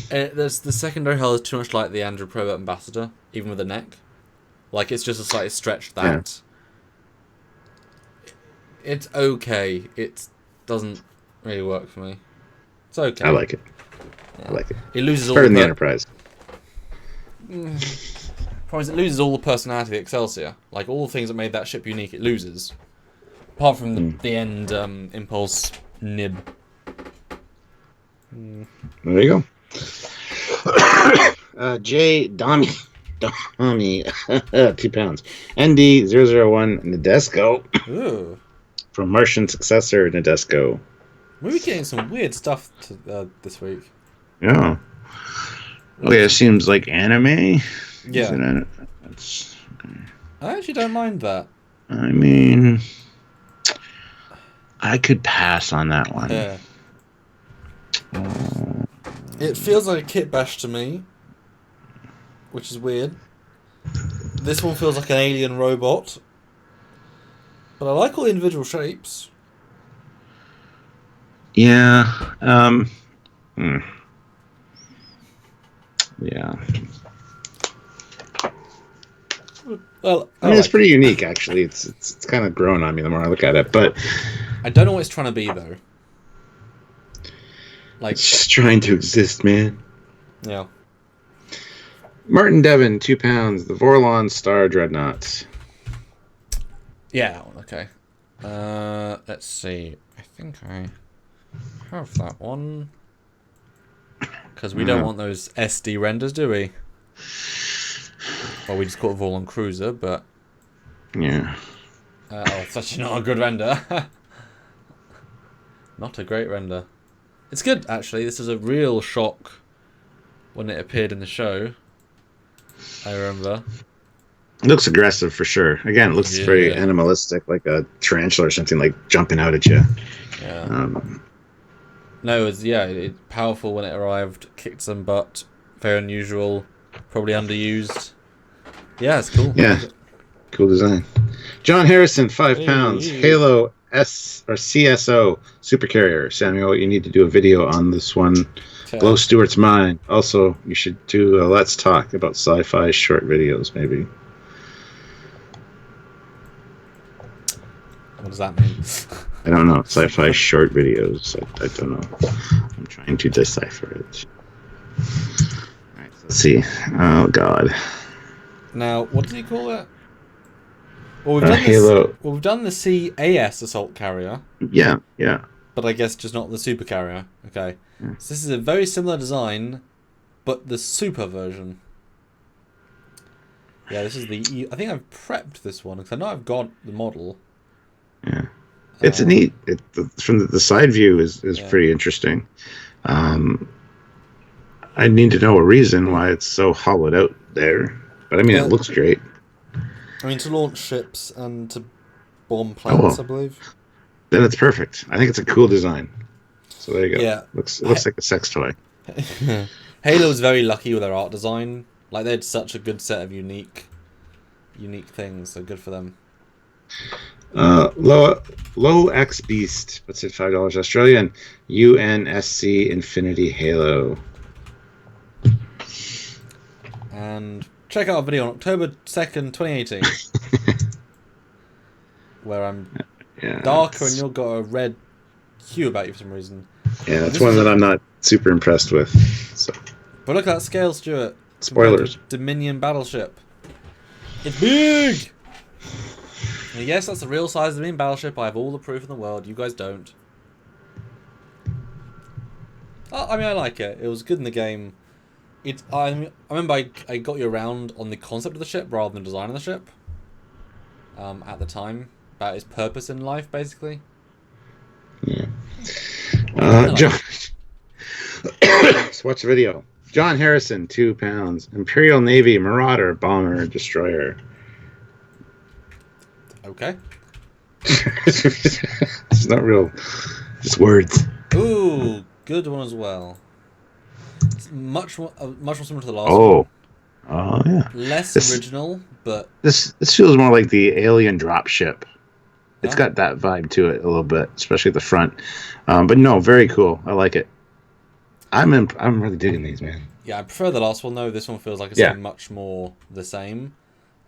The secondary hull is too much like the Andromeda Ambassador, even with the neck. Like, it's just a slightly stretched that. Yeah. It's okay. It doesn't really work for me. It's okay. I like it. Yeah. I like it. It loses all better than the Enterprise. Problem is, it loses all the personality of the Excelsior. Like, all the things that made that ship unique, it loses. Apart from the end impulse nib. There you go. J. Domi, 2 pounds. ND001 Nadesco. Ooh. From Martian Successor Nadesco. We're getting some weird stuff this week. Yeah. Okay, it seems like anime. Yeah. I actually don't mind that. I mean, I could pass on that one. Yeah. It feels like a kit bash to me, which is weird. This one feels like an alien robot, but I like all the individual shapes. Yeah. Yeah. Well, I mean, it's pretty unique, actually. It's kind of grown on me the more I look at it, but I don't know what it's trying to be, though. Like, it's just trying to exist, man. Yeah. Martin Devon, 2 pounds. The Vorlon Star Dreadnought. Yeah. Okay. Let's see. I think I have that one because we don't want those SD renders, do we? Well, we just call it Vorlon Cruiser, but yeah. It's actually not a good render. Not a great render. It's good, actually. This was a real shock when it appeared in the show. I remember. It looks aggressive for sure. Again, it looks very animalistic, like a tarantula or something, like jumping out at you. Yeah. No, it's powerful when it arrived. Kicked some butt. Very unusual. Probably underused. Yeah, it's cool. Yeah. Cool design. John Harrison, 5 pounds. Halo S or CSO Supercarrier. Samuel, you need to do a video on this one. Okay. Blow Stewart's mind. Also, you should do a Let's Talk about sci-fi short videos, maybe. What does that mean? I don't know. Sci-fi short videos. I don't know. I'm trying to decipher it. All right, let's see. Oh, God. Now, what did he call it? Well, we've done Halo. We've done the CAS assault carrier. Yeah. But I guess just not the super carrier. Okay. Yeah. So this is a very similar design, but the super version. Yeah, this is the... I think I've prepped this one, because I know I've got the model. Yeah. It's a neat... from the side view is pretty interesting. I need to know a reason why it's so hollowed out there. But I mean, it looks great. I mean, to launch ships and to bomb planets, I believe. Then it's perfect. I think it's a cool design. So there you go. Yeah. Looks like a sex toy. Halo was very lucky with their art design. Like, they had such a good set of unique things, so good for them. Low X Beast, what's it, $5 Australian? UNSC Infinity Halo. And check out our video on October 2nd, 2018. Where I'm darker and you've got a red hue about you for some reason. Yeah, that's one that I'm not super impressed with. So. But look at that scale, Stuart. Spoilers. Dominion battleship. It's big! And yes, that's the real size of the Dominion battleship. I have all the proof in the world. You guys don't. I mean, I like it. It was good in the game. I remember I got you around on the concept of the ship rather than designing the ship. At the time. About its purpose in life, basically. Yeah. John... So watch the video. John Harrison, 2 pounds. Imperial Navy Marauder Bomber Destroyer. Okay. It's not real. Just words. Ooh, good one as well. It's much more similar to the last one. Oh, yeah. Less original, but This feels more like the alien dropship. It's Yeah. got that vibe to it a little bit, especially at the front. But no, very cool. I like it. I'm really digging these, man. yeah, I prefer the last one though. This one feels like it's Yeah. much more the same.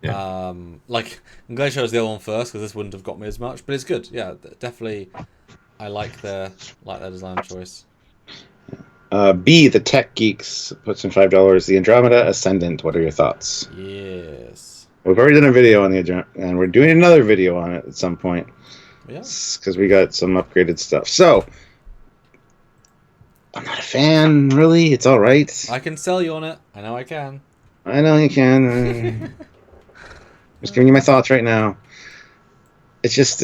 Yeah. Like I'm glad I chose the other one first because this wouldn't have got me as much, but it's good. Yeah, definitely. I like their design choice. B, the Tech Geeks puts in $5. The Andromeda Ascendant. What are your thoughts? Yes. We've already done a video on the Andromeda, and we're doing another video on it at some point. Yeah. Because we got some upgraded stuff. So, I'm not a fan, really. It's all right. I can sell you on it. I know I can. I know you can. Just giving you my thoughts right now. It's just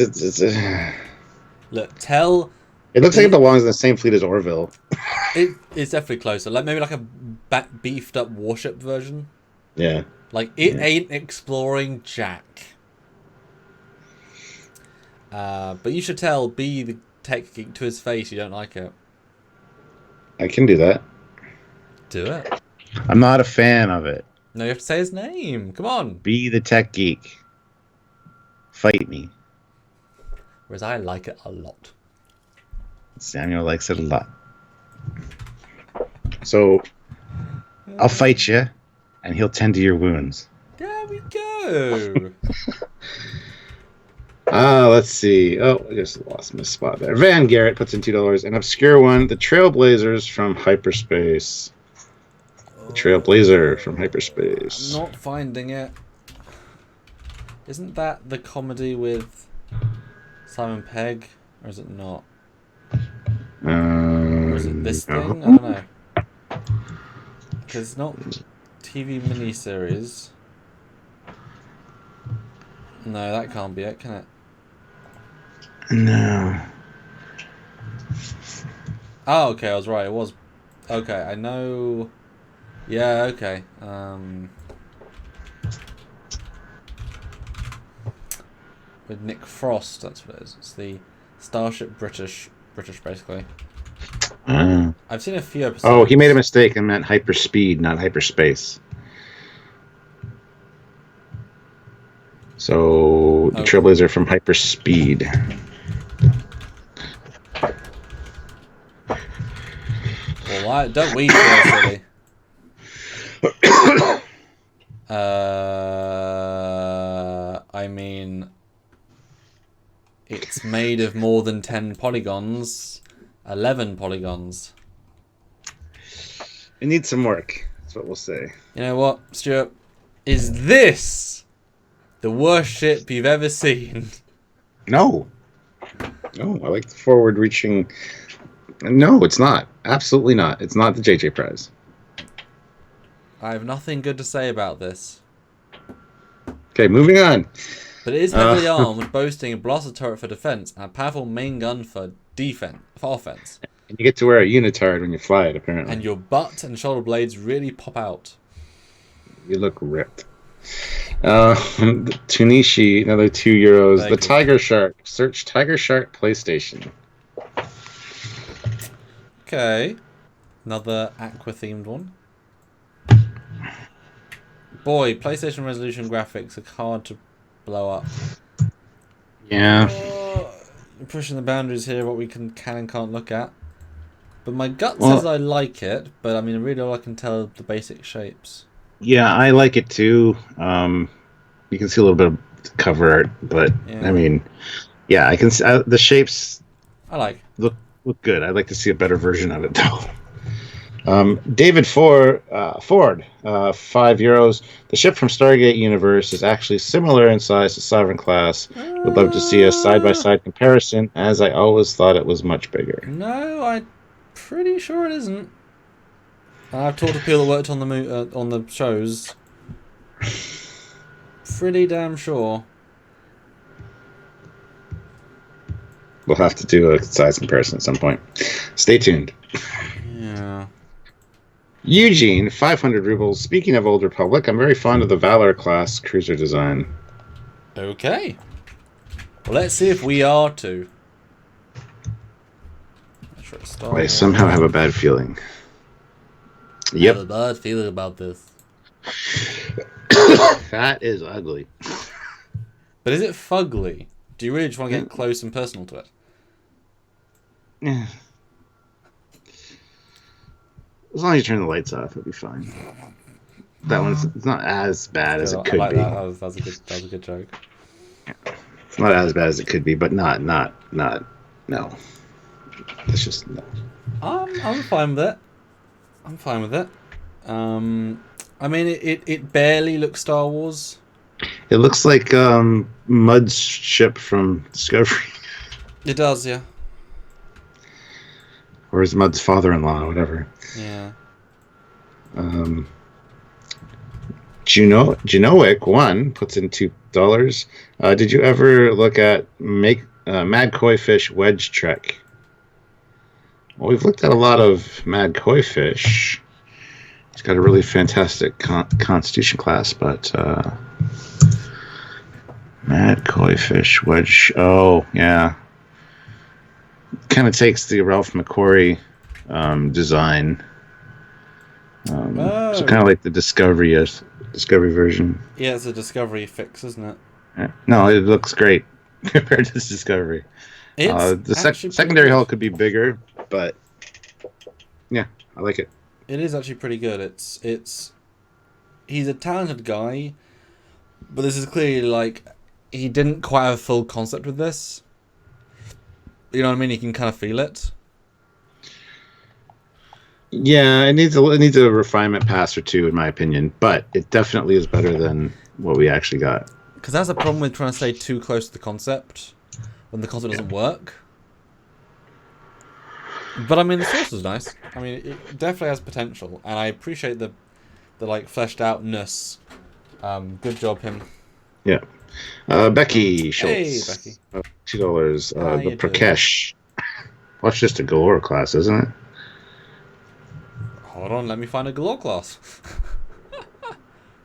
Look, tell. it looks like it belongs in the same fleet as Orville. It's definitely closer. Like maybe like a beefed up warship version. Yeah. Like it ain't exploring jack. But you should tell B the tech geek to his face you don't like it. I can do that. Do it. I'm not a fan of it. No, you have to say his name. Come on. Be the Tech Geek. Fight me. Whereas I like it a lot. Samuel likes it a lot. So, I'll fight you, and he'll tend to your wounds. There we go. Let's see. Oh, I just lost my spot there. Van Garrett puts in $2. An obscure one. The Trailblazers from Hyperspace. The Trailblazer from Hyperspace. I'm not finding it. Isn't that the comedy with Simon Pegg? Or is it not? Or is it this no. thing? I don't know. Because it's not TV miniseries. No, that can't be it, can it? No. Oh, okay, I was right. It was. Okay, I know. Yeah, okay. With Nick Frost, that's what it is. It's the Starship British basically. I've seen a few episodes. Oh, he made a mistake and meant hyperspeed, not hyperspace. So, the Trailblazer from Hyperspeed. Well, why don't we feel silly? I mean, it's made of more than 10 polygons. 11 polygons. It needs some work. That's what we'll say. You know what, Stuart? Is this the worst ship you've ever seen? No. No, I like the forward-reaching... No, it's not. Absolutely not. It's not the JJ Prize. I have nothing good to say about this. Okay, moving on. But it is heavily armed, boasting a blaster turret for defense and a powerful main gun for offense. And you get to wear a unitard when you fly it, apparently. And your butt and shoulder blades really pop out. You look ripped. Tunishi, another €2. Thank The you. Tiger Shark. Search Tiger Shark PlayStation. Okay. Another aqua-themed one. Boy, PlayStation resolution graphics are hard to blow up. Yeah. You're pushing the boundaries here, what we can and can't look at. But my gut says I like it, but I mean, really all I can tell are the basic shapes. Yeah, I like it too. You can see a little bit of cover art, but Yeah. I mean, yeah, I can see the shapes I like. look good. I'd like to see a better version of it though. David Ford, €5. The ship from Stargate Universe is actually similar in size to Sovereign class. Would love to see a side-by-side comparison, as I always thought it was much bigger. No, I'm pretty sure it isn't. I've talked to people that worked on the shows. Pretty damn sure. We'll have to do a size comparison at some point. Stay tuned. Yeah. Eugene, 500 rubles. Speaking of Old Republic, I'm very fond of the Valor class cruiser design. Okay. Well, let's see if we are too. I somehow have a bad feeling. I have a bad feeling about this. That is ugly. But is it fugly? Do you really just want to get close and personal to it? Yeah. As long as you turn the lights off, it'll be fine. That one's it's not as bad as it could be. That. That was a good joke. Yeah. It's not as bad as it could be, but not no. It's just no. I'm fine with it. I'm fine with it. I mean, it barely looks Star Wars. It looks like Mud's ship from Discovery. It does, yeah. Or his Mud's father-in-law, whatever. Yeah. Genoic 1 puts in $2. Did you ever look at Mad Koi Fish Wedge Trek? Well, we've looked at a lot of Mad Koi Fish. He's got a really fantastic Constitution class, but Mad Koi Fish Wedge. Oh, yeah. Kind of takes the Ralph McQuarrie design. So kind of like the Discovery version. Yeah, it's a Discovery fix, isn't it? Yeah. No, it looks great compared to this Discovery. The secondary hull could be bigger, but yeah, I like it. It is actually pretty good. He's a talented guy, but this is clearly like he didn't quite have a full concept with this. You know what I mean? You can kind of feel it. Yeah, it needs a refinement pass or two, in my opinion, but it definitely is better than what we actually got. Because that's the problem with trying to stay too close to the concept when the concept doesn't work. But I mean, the source is nice. I mean, it definitely has potential, and I appreciate the like fleshed outness. Good job, him. Yeah. Becky Schultz. Hey, Becky. $2. The Prakesh. Well, it's just a Galore class, isn't it? Hold on, let me find a Galore class.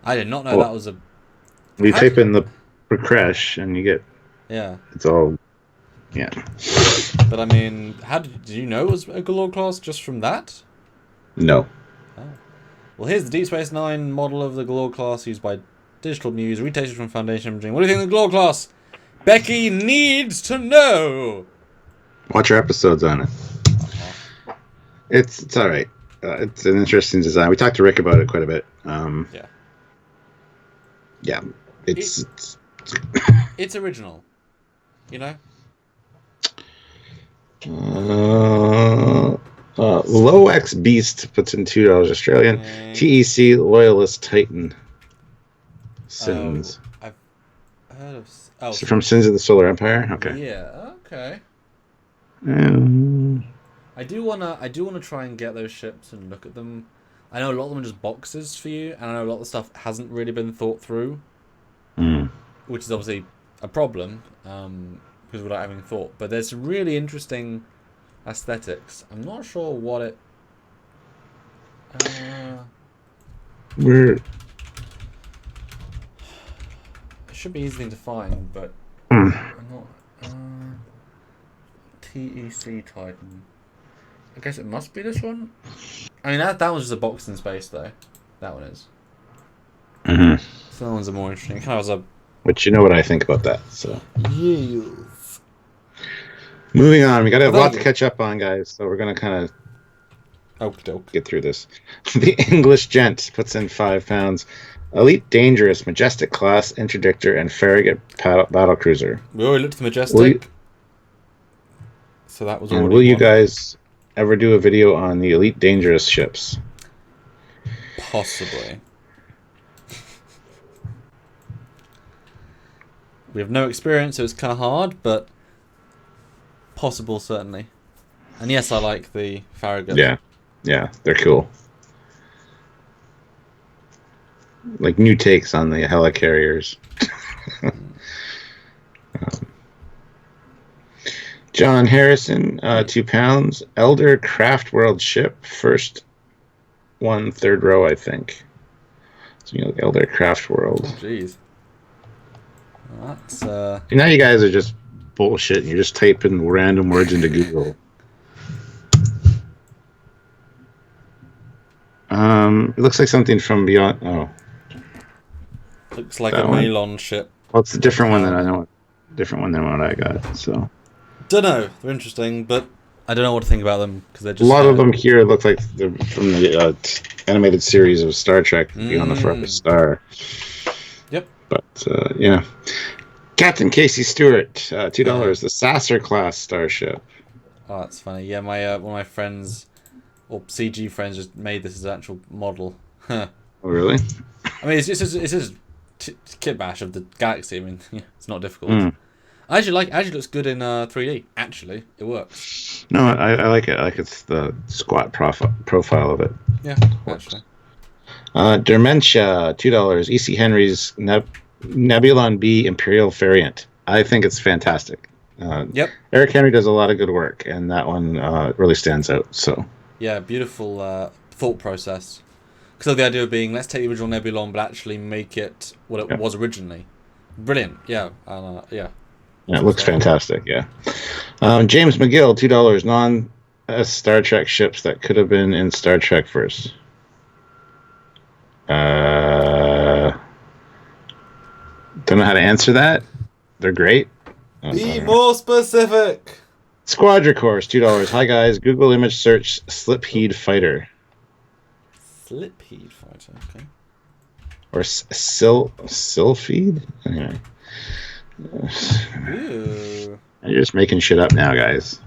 I did not know that was a... You type in the Prakesh and you get... Yeah. It's all... Yeah. But I mean, did you know it was a Galore class just from that? No. Oh. Well, here's the Deep Space Nine model of the Galore class used by Digital News, retested from Foundation Imaging. What do you think of the Galore class? Becky needs to know! Watch our episodes on it. It's all right. It's an interesting design. We talked to Rick about it quite a bit. Yeah. Yeah. It's it's original. You know? Low X Beast puts in $2 Australian. TEC Loyalist Titan. Sins. I've heard of... So from Sins of the Solar Empire? Okay. Yeah, okay. I do wanna try and get those ships and look at them. I know a lot of them are just boxes for you, and I know a lot of the stuff hasn't really been thought through. Which is obviously a problem, because without having thought. But there's some really interesting aesthetics. I'm not sure what it... We're... It should be easy to find, but I'm not... TEC Titan. I guess it must be this one. I mean, that one's just a box in space, though. That one is. So that one's a more interesting. Kind of as a... Which you know what I think about that. So. Yes. Moving on, we got a lot to catch up on, guys. So we're gonna kind of get through this. The English Gent puts in £5. Elite Dangerous Majestic Class Interdictor and Farragut Battle Cruiser. We already looked at the Majestic. So that was already. Will you guys ever do a video on the Elite Dangerous ships? Possibly. We have no experience, so it's kind of hard, but possible, certainly. And yes, I like the Farragut. Yeah, they're cool. Like new takes on the helicarriers. John Harrison, £2. Elder Craft World ship, first one, third row, I think. So you know, Elder Craft World. Oh, jeez. That's now you guys are just bullshit. And you're just typing random words into Google. It looks like something from Beyond. Oh, Looks like That a one? Melon ship. Well, it's a different one than I know. Different one than what I got. So Dunno. They're interesting, but I don't know what to think about them because they're a just. lot of them here look like they're from the animated series of Star Trek Beyond the Farthest Star. Yep. But yeah, Captain Casey Stewart, $2. The Sasser class starship. Oh, that's funny. Yeah, my one of my friends, or CG friends, just made this as an actual model. Huh. Oh, really? I mean, it's just kit bash of the galaxy. I mean, yeah, it's not difficult. Mm. I actually like. It actually looks good in 3D. Actually, it works. No, I like it. I like it's the squat profile of it. Yeah, actually. Dementia, $2. EC Henry's Nebulon B Imperial variant. I think it's fantastic. Yep. Eric Henry does a lot of good work, and that one really stands out. So Yeah, beautiful thought process. So the idea being, let's take the original Nebulon, but actually make it what it was originally. Brilliant. Yeah. Yeah. yeah, it looks fantastic. Yeah. James McGill, $2. Non-Star Trek ships that could have been in Star Trek first. Don't know how to answer that. They're great. Be more specific. Squadricourse, $2. Hi guys, Google image search Slipheed Fighter. Slipheed Fighter, okay. Or Sylpheed? Anyway. Ooh. You're just making shit up now, guys.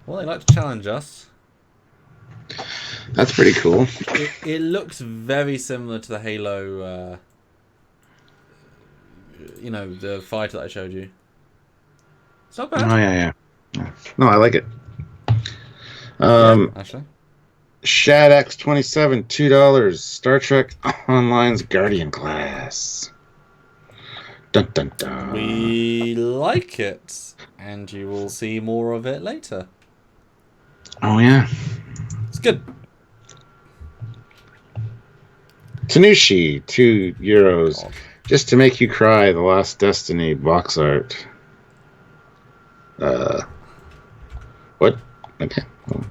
Well, they like to challenge us. That's pretty cool. It looks very similar to the Halo, the fighter that I showed you. It's not bad. Oh, yeah. No, I like it. Actually. Shad X27, $2. Star Trek Online's Guardian class. Dun dun dun. We like it, and you will see more of it later. Oh, yeah. It's good. Tanushi, €2. Just to make you cry, The Last Destiny box art. What? Okay. Well,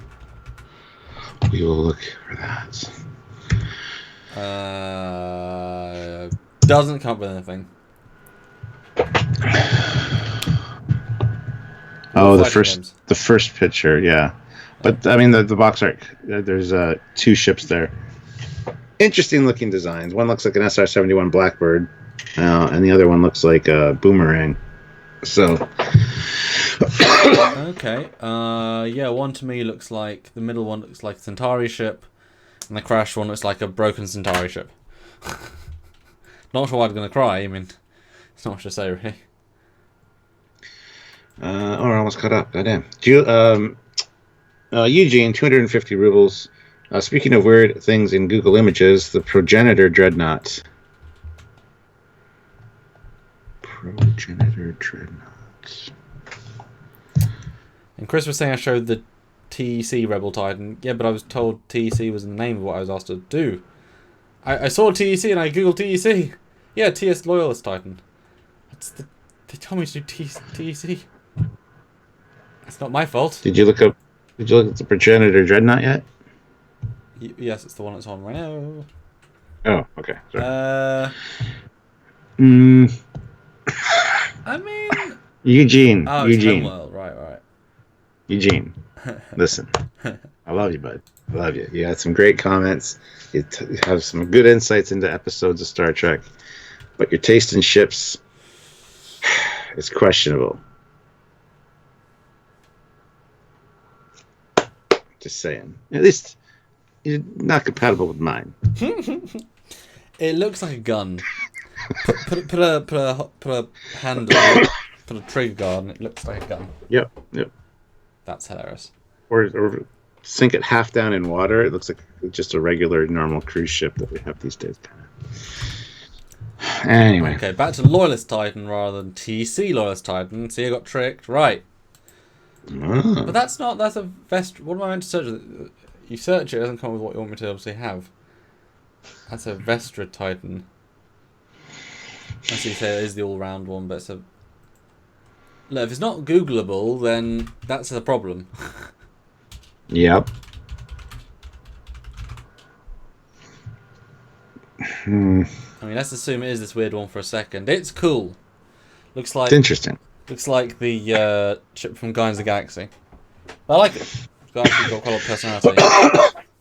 we will look for that. Doesn't come up with anything. Oh, the first picture, yeah. But I mean, the box art. There's 2 ships there. Interesting looking designs. One looks like an SR-71 Blackbird, and the other one looks like a Boomerang. So. Okay. Yeah. One to me looks like the middle one looks like a Centauri ship, and the crash one looks like a broken Centauri ship. Not sure why I'm gonna cry. I mean, it's not much to say really. I almost caught up. Goddamn. Eugene, 250 rubles. Speaking of weird things in Google Images, the Progenitor Dreadnought. Progenitor Dreadnought. And Chris was saying I showed the TEC Rebel Titan. Yeah, but I was told TEC was the name of what I was asked to do. I saw TEC and I googled TEC. Yeah, TS Loyalist Titan. They told me to do TEC. That's not my fault. Did you look at the Progenitor Dreadnought yet? Yes, it's the one that's on right now. Oh, okay. Sorry. I mean... Eugene. Oh, Eugene. Right. Eugene. Listen. I love you, bud. I love you. You had some great comments. You have some good insights into episodes of Star Trek. But your taste in ships is questionable. Just saying. At least you're not compatible with mine. It looks like a gun. Put a handle, put a trigger guard, and it looks like a gun. Yep. That's hilarious. Or sink it half down in water. It looks like just a regular, normal cruise ship that we have these days. Anyway. Okay, back to Loyalist Titan rather than TC Loyalist Titan. See, I got tricked. Right. Oh. But that's a vest. What am I meant to search? You search it, it doesn't come up with what you want me to obviously have. That's a Vestra Titan. As you say, it is the all-round one, but it's a... Look, if it's not Googleable, then that's a problem. Yep. I mean, let's assume it is this weird one for a second. It's cool. Looks like It's interesting. Looks like the ship from Guardians of the Galaxy. I like it. It's actually got quite a lot of personality.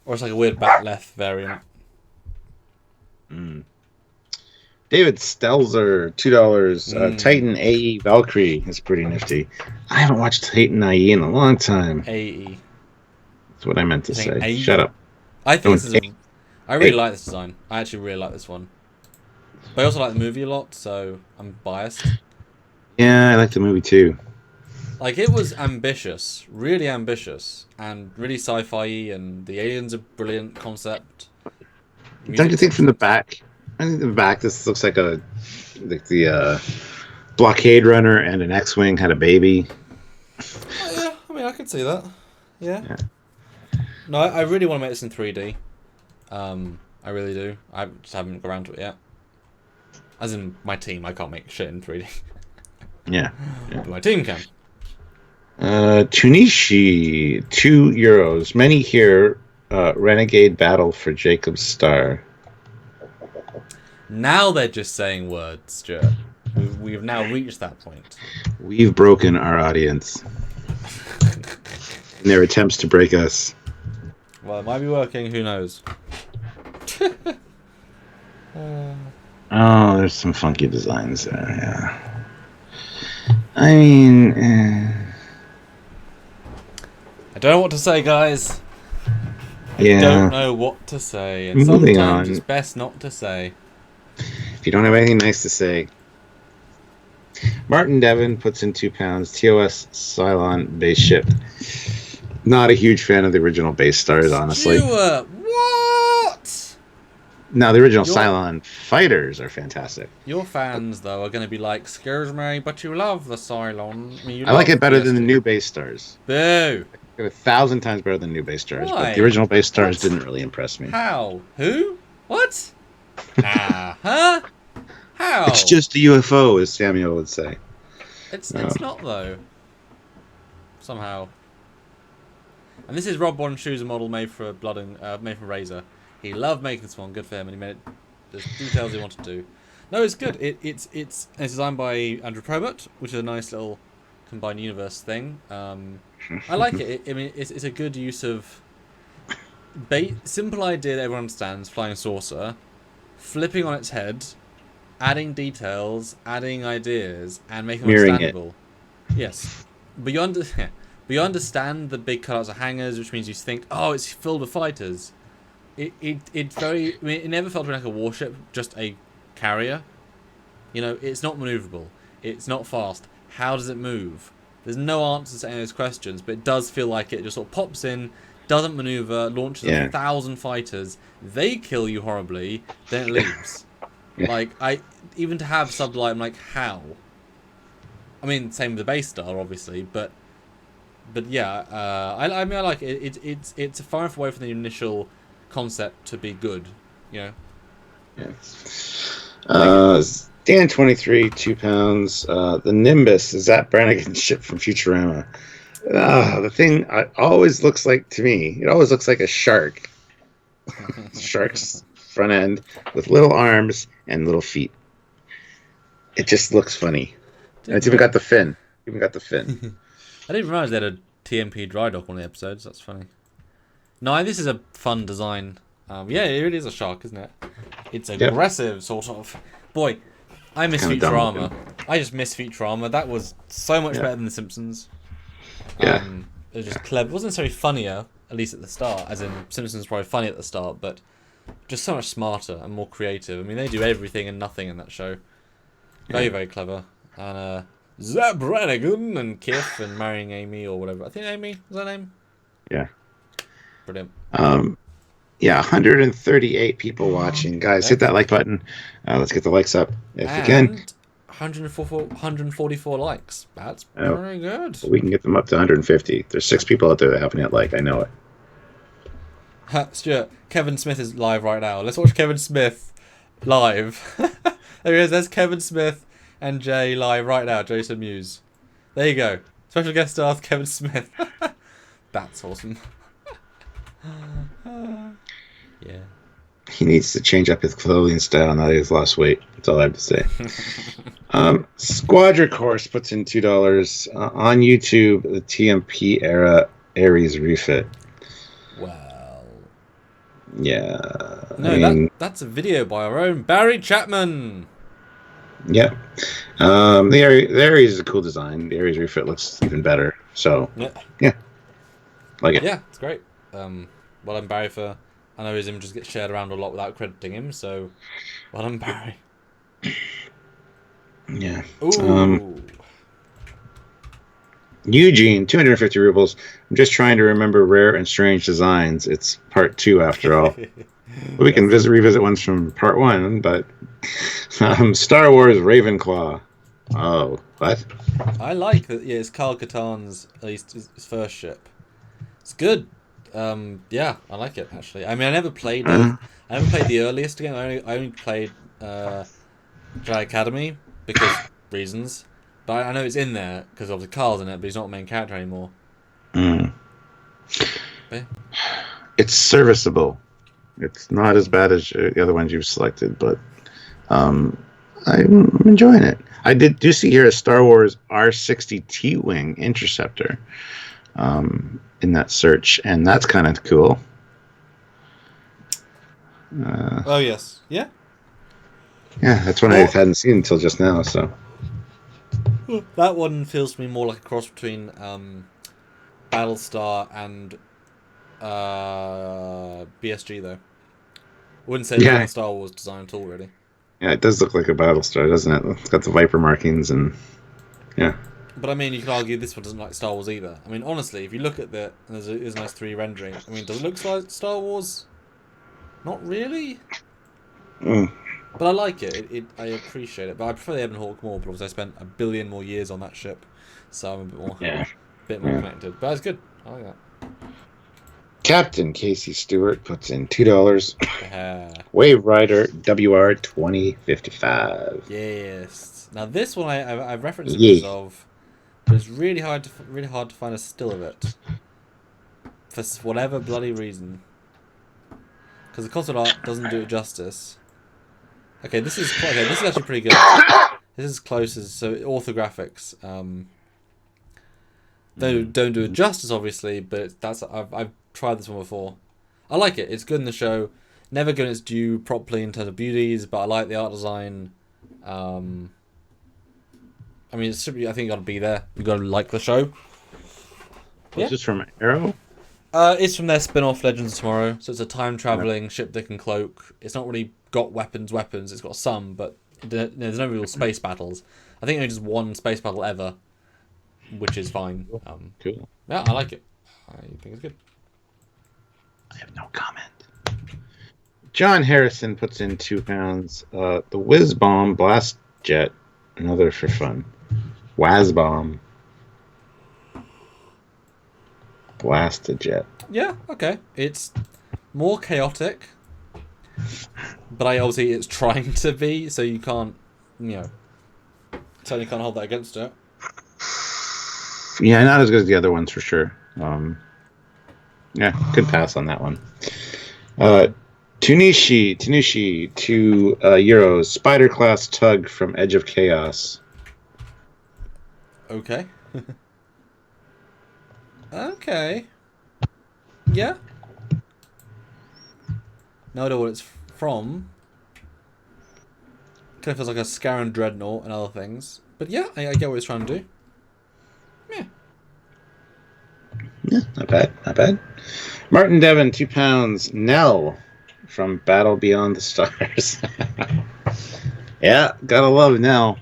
Or it's like a weird back left variant. David Stelzer, $2. Titan AE Valkyrie is pretty nifty. I haven't watched Titan AE in a long time. AE. That's what I meant to say. AE? Shut up. I think I really like this design. I actually really like this one. But I also like the movie a lot, so I'm biased. Yeah, I like the movie too. Like, it was ambitious, and really sci-fi, and the aliens are brilliant concept. Don't you think from the back? I think the back, this looks like the blockade runner and an X-wing had a baby. Oh, yeah, I mean, I can see that. Yeah. No, I really want to make this in 3D. I really do. I just haven't got around to it yet. As in my team, I can't make shit in 3D. Yeah. But my team can. Tunishi, €2. Many here, Renegade Battle for Jacob's Star. Now they're just saying words, Stuart. We've now reached that point. We've broken our audience. In their attempts to break us. Well, it might be working, who knows? Oh, there's some funky designs there, yeah. I mean... I don't know what to say, guys. Yeah. I don't know what to say. And Moving sometimes on. it's best not to say. If you don't have anything nice to say. Martin Devon puts in £2. TOS Cylon base ship. Not a huge fan of the original base stars, honestly. Stuart, what? No, the original Cylon fighters are fantastic. Your fans, though, are going to be like, excuse me, but you love the Cylon. I like it better than the new base stars. Boo! 1,000 times better than new base stars. Why? But the original base stars didn't really impress me. How? Who? What? Huh? How? It's just a UFO, as Samuel would say. It's not, though. Somehow. And this is Rob One Shoes, a model made for made from Razor. He loved making this one. Good for him, and he made it. There's details he wanted to do. No, it's good. It's designed by Andrew Probert, which is a nice little combined universe thing. I like it. I mean, it's a good use of simple idea that everyone understands. Flying saucer, flipping on its head, adding details, adding ideas, and making them understandable. Yes, but you understand the big cutouts of hangars, which means you think, oh, it's filled with fighters. It's very. I mean, it never felt like a warship, just a carrier. You know, it's not maneuverable. It's not fast. How does it move? There's no answers to any of those questions, but it does feel like it just sort of pops in, doesn't maneuver, launches 1,000 fighters. They kill you horribly, then it leaves. Like, even to have sublight, I'm like, how? I mean, same with the base star, obviously, but yeah, I mean, I like it. It's far enough away from the initial concept to be good, you know. Yeah. Dan 23, £2. The Nimbus is that Brannigan's ship from Futurama. The thing always looks like, to me, it always looks like a shark. Shark's front end with little arms and little feet. It just looks funny. And it's even got the fin. I didn't realize they had a TMP dry dock on the episodes. That's funny. No, this is a fun design. Yeah, it really is a shark, isn't it? It's aggressive, sort of. Boy, I miss Futurama. I just miss Futurama. That was so much better than The Simpsons. Yeah. It was just clever. It wasn't necessarily funnier, at least at the start, as in Simpsons was probably funny at the start, but just so much smarter and more creative. I mean, they do everything and nothing in that show. Very, very clever. And Zeb Brannigan and Kif and marrying Amy or whatever. I think Amy was her name. Yeah. Brilliant. Yeah, 138 people watching. Guys, hit that like button. Let's get the likes up if you can. 144 likes. That's very good. We can get them up to 150. There's 6 people out there that haven't hit like. I know it. Stuart, Kevin Smith is live right now. Let's watch Kevin Smith live. There he is. There's Kevin Smith and Jay live right now. Jason Mewes. There you go. Special guest star Kevin Smith. That's awesome. Yeah. He needs to change up his clothing style now that he's lost weight. That's all I have to say. Squadra Course puts in $2 on YouTube. The TMP era Ares refit. Well, yeah. No, that's a video by our own Barry Chapman. Yeah. The Ares is a cool design. The Ares refit looks even better. So yeah. Like it. Yeah, it's great. Well done, Barry, for... I know his images get shared around a lot without crediting him, so well done, Barry. Yeah. Ooh. Eugene, 250 rubles. I'm just trying to remember rare and strange designs. It's part 2 after all. We can revisit ones from part 1, but Star Wars Ravenclaw. Oh, what? I like that. Yeah, it's Kyle Katarn's, at least his first ship. It's good. Yeah, I like it actually. I mean, I never played the earliest game. I only played Jedi Academy because reasons. But I know it's in there because obviously Carl's in it, but he's not the main character anymore. Yeah. It's serviceable. It's not as bad as the other ones you've selected, but I'm enjoying it. I do see here a Star Wars R60 T-Wing Interceptor in that search, and that's kind of cool. Oh, yes. Yeah? Yeah, that's one I hadn't seen until just now, so... That one feels to me more like a cross between Battlestar and BSG, though. I wouldn't say it's a Star Wars design at all, really. Yeah, it does look like a Battlestar, doesn't it? It's got the Viper markings and... Yeah. But I mean, you could argue this one doesn't like Star Wars either. I mean, honestly, if you look at there's a nice 3D rendering. I mean, does it look like Star Wars? Not really. But I like it. I appreciate it. But I prefer the Ebon Hawk more, because I spent 1 billion more years on that ship. So I'm a bit more connected. But it's good. I like that. Captain Casey Stewart puts in $2. Wave Rider WR 2055. Yes. Now this one I've referenced images of, but it's really hard to find a still of it for whatever bloody reason. Because the concept art doesn't do it justice. Okay, this is actually pretty good. This is close as orthographics. Don't do it justice, obviously, but I've tried this one before. I like it. It's good in the show. Never given its due properly in terms of beauties, but I like the art design. I mean, I think you got to be there. You got to like the show. Is this from Arrow? It's from their spin-off Legends of Tomorrow. So it's a time-traveling ship that can cloak. It's not really got weapons. It's got some, but there's no real space battles. I think only just one space battle ever, which is fine. Cool. Yeah, I like it. I think it's good. I have no comment. John Harrison puts in £2. The Whiz Bomb Blast Jet, another for fun. Whiz Bomb. Blast a jet. Yeah, okay. It's more chaotic, but obviously it's trying to be, so you can't, certainly can't hold that against it. Yeah, not as good as the other ones for sure. Yeah, good pass on that one. Tunishi, €2. Spider class tug from Edge of Chaos. Okay. Okay. Yeah. No idea what it's from. Kind of feels like a Scarron Dreadnought and other things. But yeah, I get what it's trying to do. Yeah. Yeah, not bad. Martin Devon, £2. Nell from Battle Beyond the Stars. Yeah, gotta love Nell.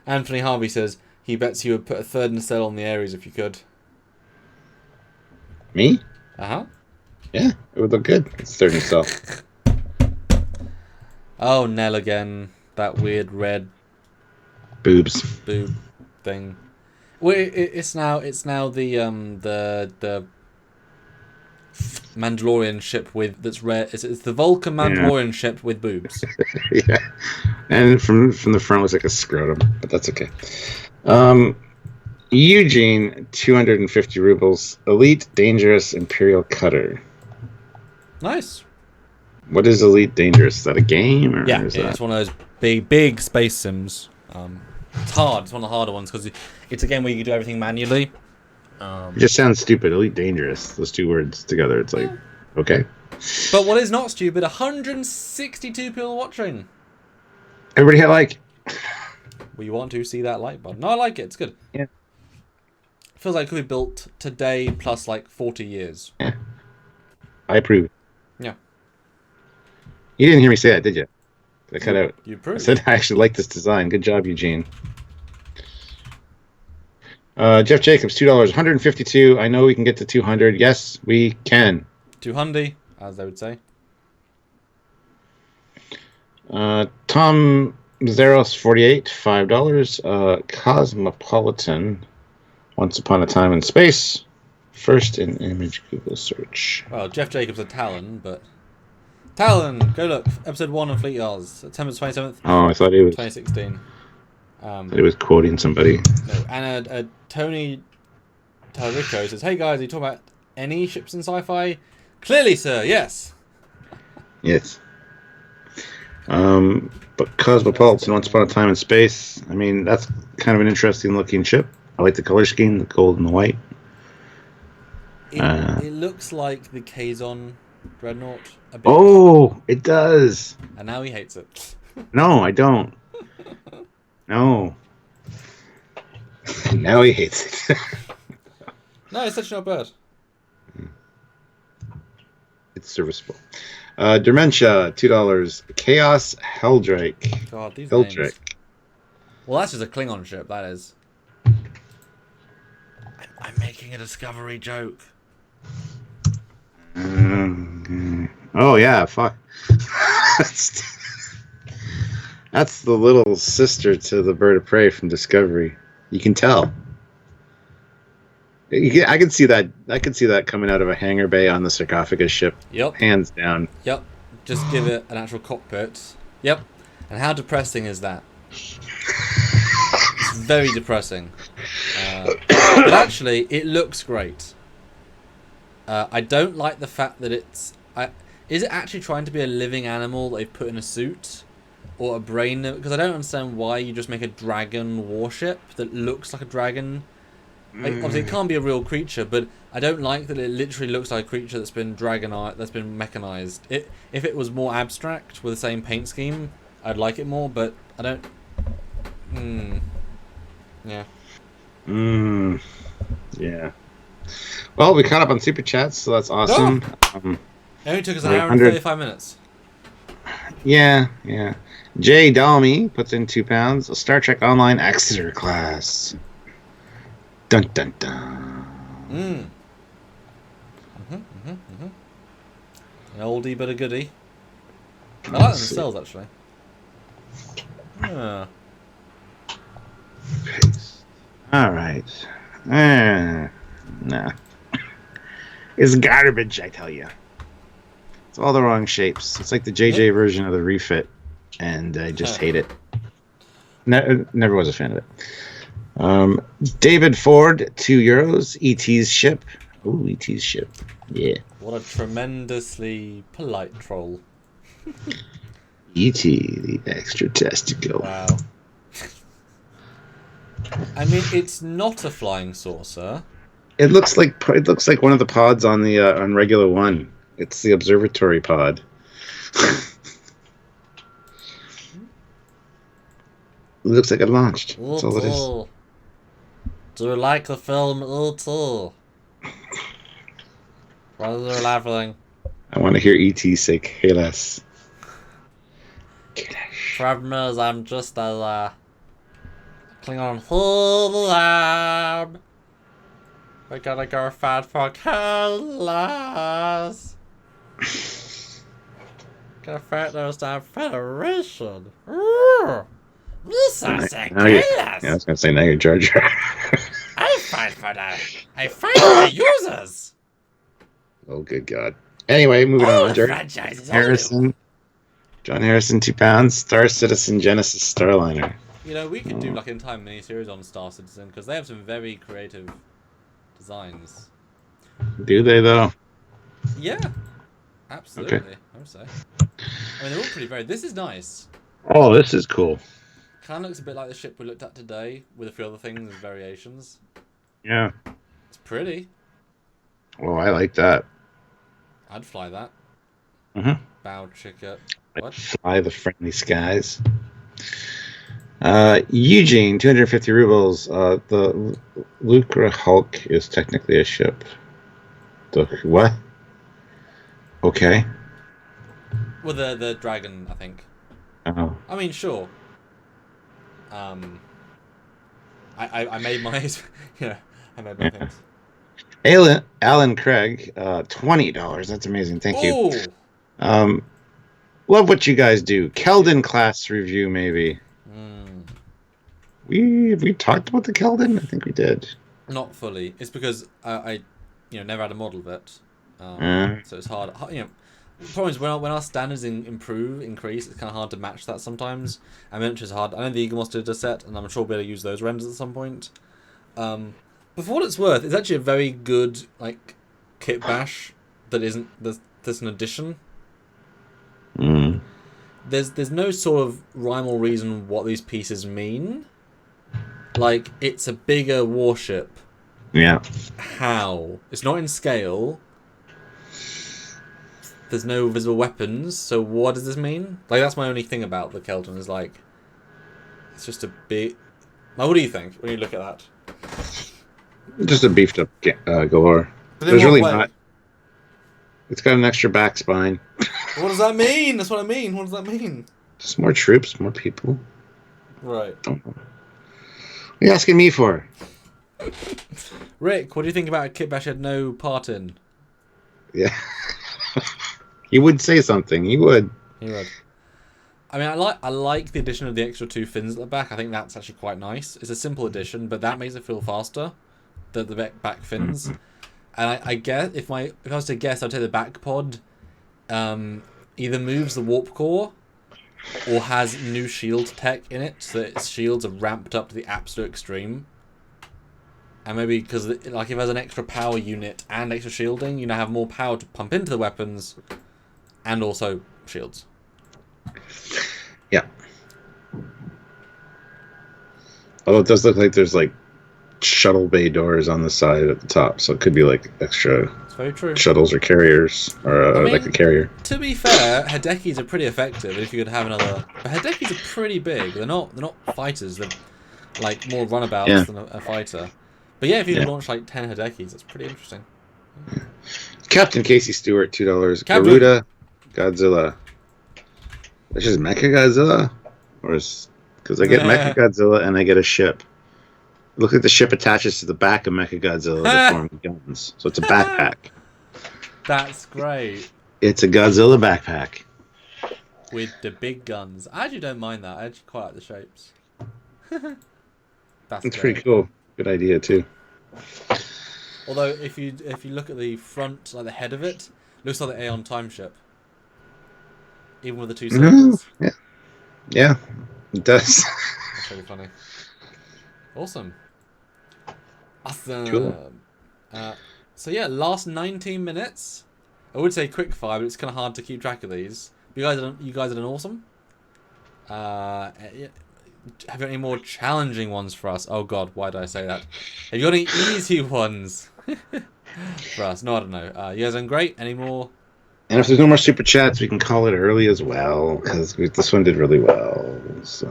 Anthony Harvey says he bets you would put a third nacelle on the Ares if you could. Me? Uh-huh. Yeah, it would look good. It's third nacelle. Oh, Nell again. That weird red boob thing. Well, it's now the Mandalorian ship that's red. It's the Vulcan Mandalorian ship with boobs. Yeah, and from the front was like a scrotum, but that's okay. Eugene, 250 rubles. Elite Dangerous Imperial Cutter. Nice. What is Elite Dangerous? Is that a game? Or Yeah, is that... it's one of those big space sims. It's hard. It's one of the harder ones because it's a game where you can do everything manually. It just sounds stupid. Elite Dangerous. Those two words together. It's like, okay. But what is not stupid, 162 people watching. Everybody hit like. We want to see that like button. No, I like it. It's good. Yeah. Feels like it could be built today plus like 40 years. Yeah. I approve. Yeah. You didn't hear me say that, did you? I cut out. You approve. I said I actually like this design. Good job, Eugene. Jeff Jacobs, $2, 152. I know we can get to 200. Yes, we can. 200, as they would say. Tom Zeros, 48, $5. Cosmopolitan, Once Upon a Time in Space. First in image Google search. Well, Jeff Jacobs a Talon, but Talon, go look. Episode 1 of Fleet Yards, September 27th. Oh, I thought he was. 2016. He was quoting somebody. No, and Tony Tarico says, "Hey guys, are you talking about any ships in sci-fi?" Clearly, sir. Yes. Yes. But Cosmopolitan, Once Upon a Time in Space. I mean, that's kind of an interesting looking ship. I like the color scheme, the gold and the white. It looks like the Kazon Dreadnought a bit. Oh, it does. And now he hates it. No, I don't. No. Now he hates it. No, it's such not bad. It's serviceable. Dementia, $2. Chaos Helldrake. God, these Helldrake. names. Well, that's just a Klingon ship, that is. I'm making a Discovery joke. Oh, yeah, fuck. That's the little sister to the Bird of Prey from Discovery. You can tell. I can see that. I can see that coming out of a hangar bay on the sarcophagus ship. Yep. Hands down. Yep. Just give it an actual cockpit. Yep. And how depressing is that? It's very depressing. But actually, it looks great. I don't like the fact that it's... is it actually trying to be a living animal that they've put in a suit? Or a brain? Because I don't understand why you just make a dragon warship that looks like a dragon. Like, obviously, it can't be a real creature, but I don't like that it literally looks like a creature that's been that's been mechanized. If it was more abstract with the same paint scheme, I'd like it more, but I don't... Yeah. Yeah. Well, we caught up on Super Chats, so that's awesome. It only took us an hour and 35 minutes. Yeah. Jay Dalmy puts in £2. A Star Trek Online Exeter class. Dun dun dun. An oldie but a goodie. I like them themselves, actually. Yeah. Paste. All right. Nah. It's garbage, I tell you. It's all the wrong shapes. It's like the JJ version of the refit, and I just hate it. Never was a fan of it. David Ford, €2. ET's ship. Ooh, ET's ship. Yeah. What a tremendously polite troll. E.T., the extra testicle. Wow. I mean, it's not a flying saucer. It looks like one of the pods on the on Regular One. It's the observatory pod. It looks like it launched. That's all it is. Do you like the film E.T.? What is your laughing? I want to hear E.T. say Kalas. Problem is, I'm just a Klingon full lab. We gotta go fight for Kalas. Gotta fight those damn Federation. This is a Kalas. Yeah, I was gonna say now you're Jar Jar. I fight for that. I fight for the users. Oh, good God. Anyway, moving on. Harrison. John Harrison, £2. Star Citizen Genesis Starliner. You know, we could do like an entire mini-series on Star Citizen because they have some very creative... designs. Do they though? Yeah. Absolutely. Okay. I would say. I mean, they're all pretty varied. This is nice. Oh, this is cool. Kind of looks a bit like the ship we looked at today, with a few other things as variations. Yeah. It's pretty. Oh, I like that. I'd fly that. Mm-hmm. Bow ticket. I'd What? fly the friendly skies. Eugene, 250 rubles. The Lucra Hulk is technically a ship. The what? Okay. Well, the dragon, I think. Oh. I mean, sure. I made my I made my things. Alan Craig, $20. That's amazing. Thank you. Oh. Love what you guys do. Keldon class review, maybe. We talked about the Keldon. I think we did. Not fully. It's because I never had a model of it, so it's hard. The problem is when our standards increase, it's kind of hard to match that sometimes. And miniatures hard. I know the Eagle Monster did a set, and I'm sure we'll be able to use those renders at some point. But for what it's worth, it's actually a very good kit bash that isn't there's an addition. There's no sort of rhyme or reason what these pieces mean. Like, it's a bigger warship. Yeah. How? It's not in scale. There's no visible weapons, so what does this mean? Like, that's my only thing about the Keldon, is it's just a bit... Now, what do you think when you look at that? Just a beefed up Galore. There's really not. It's got an extra back spine. What does that mean? That's what I mean. What does that mean? Just more troops, more people. Right. Don't know. What are you asking me for? Rick, what do you think about a kit bash you had no part in? Yeah. He would say something. He would. He would. I mean, I like the addition of the extra 2 fins at the back. I think that's actually quite nice. It's a simple addition, but that makes it feel faster. The back fins. And I guess if I was to guess, I'd say the back pod either moves the warp core or has new shield tech in it, so that its shields are ramped up to the absolute extreme. And maybe because if there's an extra power unit and extra shielding, you now have more power to pump into the weapons and also shields. Yeah. Although it does look like there's shuttle bay doors on the side at the top, so it could be extra It's very true. shuttles or carriers, or a carrier. To be fair, Hidekis are pretty effective. If you could have another, but Hidekis are pretty big. They're not fighters. They're more runabouts than a fighter. But yeah, if you could launch 10 Hidekis, that's pretty interesting. Captain Casey Stewart, $2. Garuda Godzilla. That's just Mecha Godzilla, or because I get Mecha Godzilla and I get a ship. Look like the ship attaches to the back of Mecha Godzilla to form guns. So it's a backpack. That's great. It's a Godzilla backpack. With the big guns. I actually don't mind that. I actually quite like the shapes. That's pretty cool. Good idea too. Although if you look at the front, the head of it, looks like the Aeon time ship. Even with the 2 circles. Yeah, it does. That's really funny. Awesome. Cool. So yeah, last 19 minutes. I would say quick fire, but it's kind of hard to keep track of these. You guys have done awesome. Have you got any more challenging ones for us? Oh god, why did I say that? Have you got any easy ones for us? No, I don't know. You guys done great. Any more? And if there's no more super chats, we can call it early as well, because this one did really well. So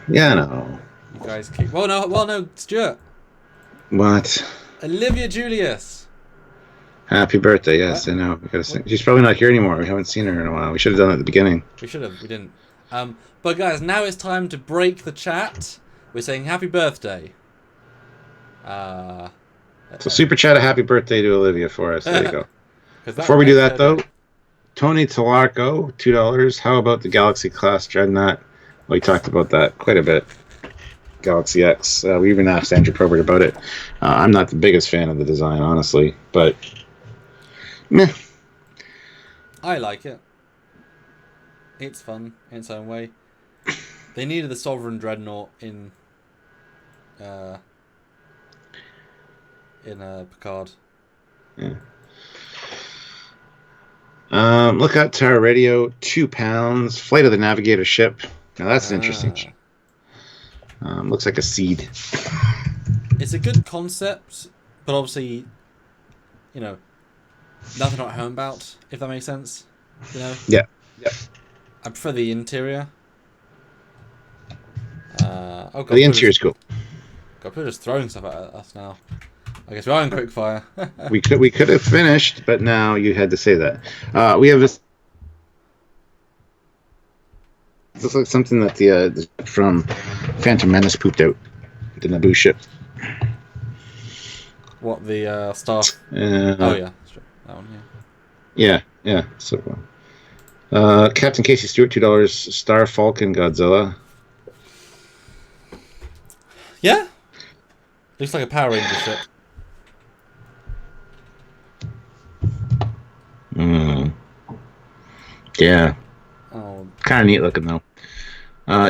yeah, no. You guys keep. Well, no, Stuart. What? Olivia Julius. Happy birthday! Yes, what? I know. We gotta sing. She's probably not here anymore. We haven't seen her in a while. We should have done it at the beginning. We should have. We didn't. But guys, now it's time to break the chat. We're saying happy birthday. So super chat a happy birthday to Olivia for us. There you go. Before we do that though, Tony Talarco, $2. How about the Galaxy class Dreadnought? We talked about that quite a bit. Galaxy X. We even asked Andrew Probert about it. I'm not the biggest fan of the design, honestly, but meh. I like it. It's fun in its own way. They needed the Sovereign Dreadnought in Picard. Yeah. Lookout tower radio, 2 pounds. Flight of the navigator ship. Now that's an interesting ship. Looks like a seed. It's a good concept, but obviously, you know, nothing to write home about, if that makes sense. You know? Yeah. I prefer the interior. Oh God, The interior's cool. God, people are just throwing stuff at us now. I guess we are in quickfire. we could have finished, but now you had to say that. We have this. Looks like something that the from Phantom Menace pooped out. The Naboo ship. What, the Star... oh yeah, that's true. That one, yeah. Yeah. So, Captain Casey Stewart, $2. Star Falcon Godzilla. Yeah. Looks like a Power Ranger ship. Yeah. Oh. Kind of neat looking though.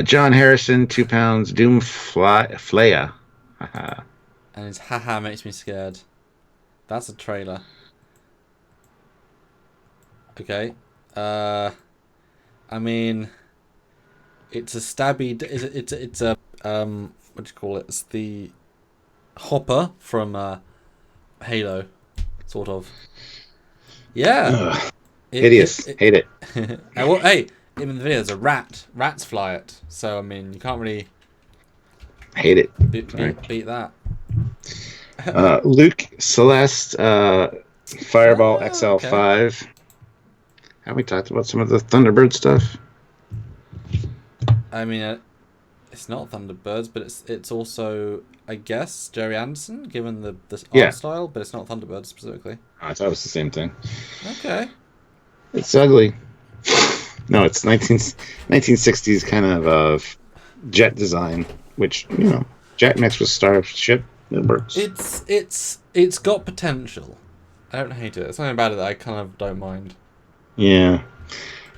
John Harrison, 2 pounds. Doom Flaya. And his haha makes me scared. That's a trailer. Okay. I mean, it's a stabby. It's a what do you call it? It's the Hopper from Halo, sort of. Yeah. Hideous. Hate it. Well, hey, in the video there's a rat. Rats fly it. So I mean, you can't really hate it. Beat that. Luke Celeste, Fireball XL5. Okay. Have we talked about some of the Thunderbird stuff? I mean, it's not Thunderbirds, but it's also, I guess, Jerry Anderson, given the art style, but it's not Thunderbird specifically. I thought it was the same thing. Okay. It's ugly. No, it's 1960s kind of jet design, which, you know, jet mixed with starship, it works. It's got potential. I don't hate it. There's something about it that I kind of don't mind. Yeah.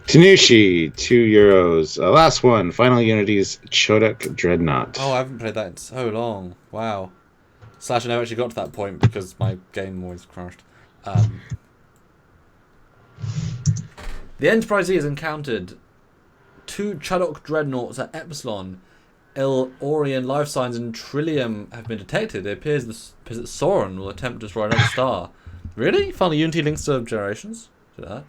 Tanushi, €2. Last one, Final Unity's Shoutouts Dreadnought. Oh, I haven't played that in so long. Wow. / I never actually got to that point because my game always crashed. The Enterprise E has encountered 2 Shoutouts Dreadnoughts at Epsilon. Orion life signs and Trillium have been detected. It appears that Sauron will attempt to destroy another star. Really? Final Unity links to Generations? Do that.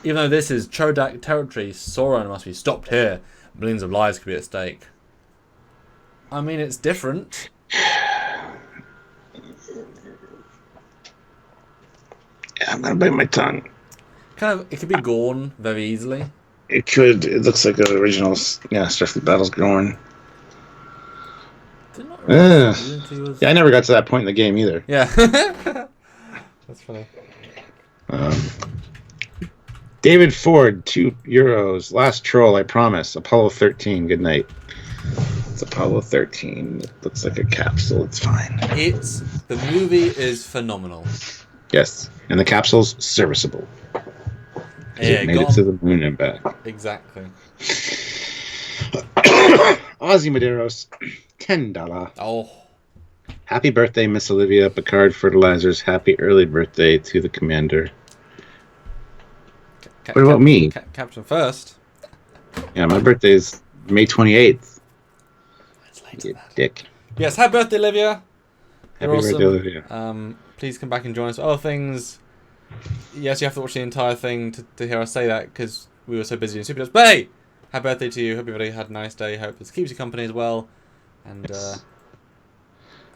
Even though this is Chodak territory, Sauron must be stopped here. Millions of lives could be at stake. I mean, it's different. Yeah, I'm gonna bite my tongue. It could be Gorn very easily. It could. It looks like the original, Starfleet Battles Gorn. Yeah, I never got to that point in the game either. Yeah. That's funny. David Ford, €2. Last Troll, I promise. Apollo 13, good night. It's Apollo 13. It looks like a capsule. It's fine. The movie is phenomenal. Yes, and the capsule's serviceable. Yeah, it made it to the moon and back. Exactly. Ozzy Medeiros, $10. Oh. Happy birthday, Miss Olivia Picard Fertilizers. Happy early birthday to the commander. What about me? Captain first. Yeah, my birthday's May 28th. It's late you dick. Yes, happy birthday, Olivia. Happy birthday, Olivia. Please come back and join us for other things. Yes, you have to watch the entire thing to hear us say that because we were so busy in Super. But hey, happy birthday to you. Hope everybody had a nice day. Hope this keeps you company as well. And yes.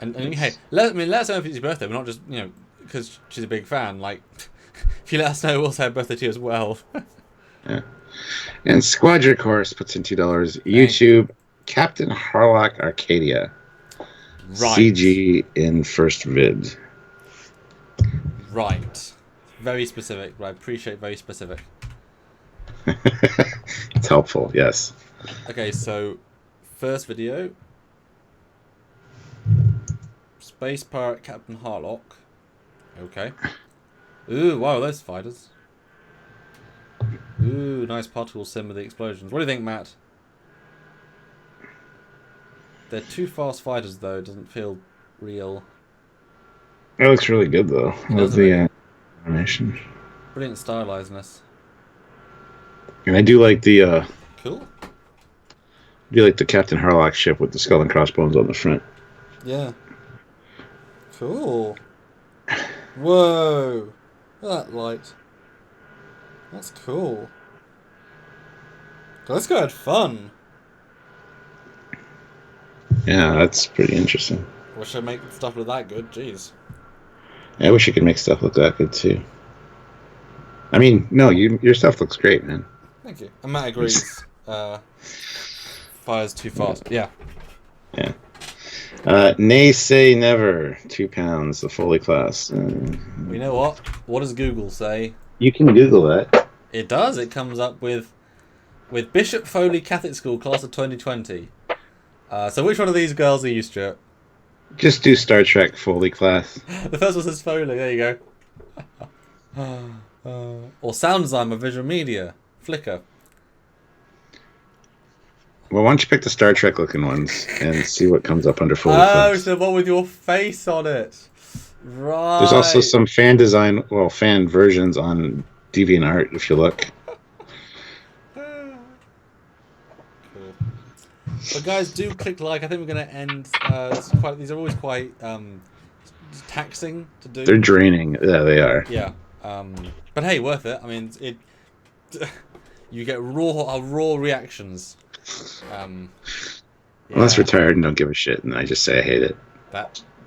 And hey, let us know if it's your birthday. We're not just because she's a big fan. Like, if you let us know, we'll say happy birthday to you as well. Yeah. And Squadron Course puts in $2. YouTube, Captain Harlock Arcadia. Right. CG in first vid. Right. Very specific, but I appreciate very specific. It's helpful, yes. Okay, so first video. Space Pirate Captain Harlock. Okay. Ooh, wow, those fighters. Ooh, nice particle sim with the explosions. What do you think, Matt? They're too fast fighters, though. It doesn't feel real. It looks really good, though. I love the animation. Brilliant stylizeness. And I do like the Cool. Captain Harlock ship with the skull and crossbones on the front. Yeah. Cool. Whoa. Look at that light. That's cool. This guy had fun. Yeah, that's pretty interesting. Wish I'd make stuff look that good. Jeez. I wish you could make stuff look that good too. I mean, no, your stuff looks great, man. Thank you. And Matt agrees. Fires too fast. Yeah. Yeah. Nay say never. 2 pounds, the Foley class. You know what? What does Google say? You can Google that. It does. It comes up with Bishop Foley Catholic School class of 2020. So which one of these girls are you, Stuart? Just do Star Trek Foley class. The first one says Foley. There you go. Or sound design by Visual Media. Flickr. Well, why don't you pick the Star Trek looking ones and see what comes up under Foley Oh, class. it's the one with your face on it. Right. There's also some fan versions on DeviantArt if you look. But guys, do click like. I think we're going to end. These are always quite taxing to do. They're draining. Yeah, they are. Yeah. But hey, worth it. I mean, you get raw reactions. Yeah. Unless we're tired and don't give a shit, and I just say I hate it.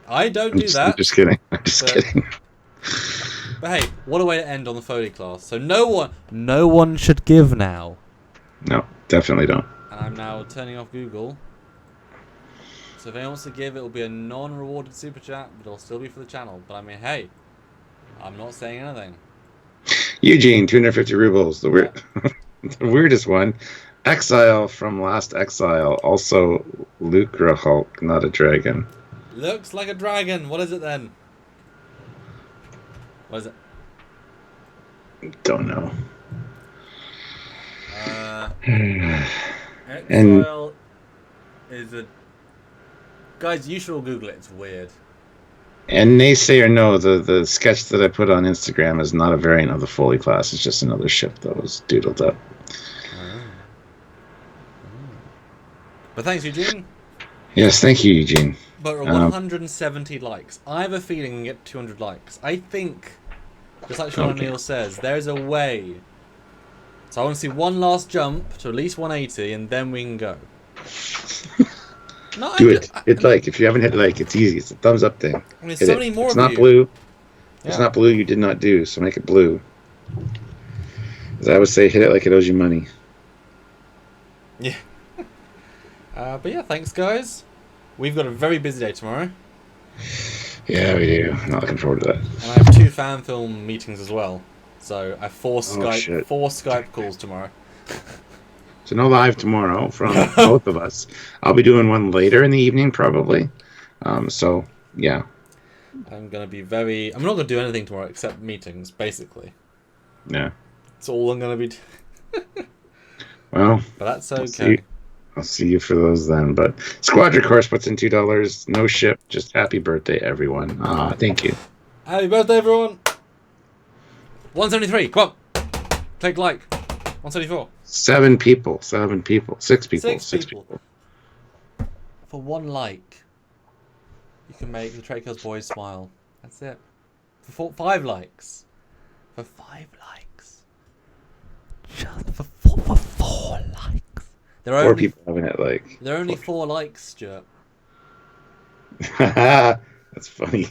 I don't do that. I'm just kidding. I'm just kidding. But hey, what a way to end on the Foley class. So no one should give now. No, definitely don't. And I'm now turning off Google. So if anyone wants to give, it will be a non-rewarded super chat, but it'll still be for the channel. But I mean, hey, I'm not saying anything. Eugene, 250 rubles. The weirdest one. Exile from Last Exile. Also, Lucra Hulk, not a dragon. Looks like a dragon. What is it then? What is it? Don't know. Exile is a... Guys, you should all Google it. It's weird. And naysayer, no, the sketch that I put on Instagram is not a variant of the Foley class. It's just another ship that was doodled up. But thanks, Eugene. Yes, thank you, Eugene. But 170 likes. I have a feeling we can get 200 likes. I think, just like Sean O'Neill says, there's a way. So I want to see one last jump to at least 180, and then we can go. No, do it. Hit like. If you haven't hit like, it's easy. It's a thumbs up thing. There's so many more It's of you. not blue. Yeah. It's not blue. You did not do. So make it blue. As I would say, hit it like it owes you money. Yeah. But yeah, thanks guys. We've got a very busy day tomorrow. Yeah, we do. I'm not looking forward to that. And I have 2 fan film meetings as well. So I have 4 Skype calls tomorrow. So no live tomorrow from both of us. I'll be doing one later in the evening probably. So yeah. I'm not gonna do anything tomorrow except meetings, basically. Yeah. That's all I'm gonna be Well, but that's okay. I'll see you for those then. But Squadron Course puts in $2. No ship. Just happy birthday, everyone. Thank you. Happy birthday, everyone. 173. Come on. Click like. 174. 7 people. 6 people. 6 people. For 1 like, you can make the Trade Kills boys smile. That's it. For 5 likes. For 5 likes. Just for 4 likes. There are 4 only, people having it like. there are only 4 likes, Stuart. That's funny.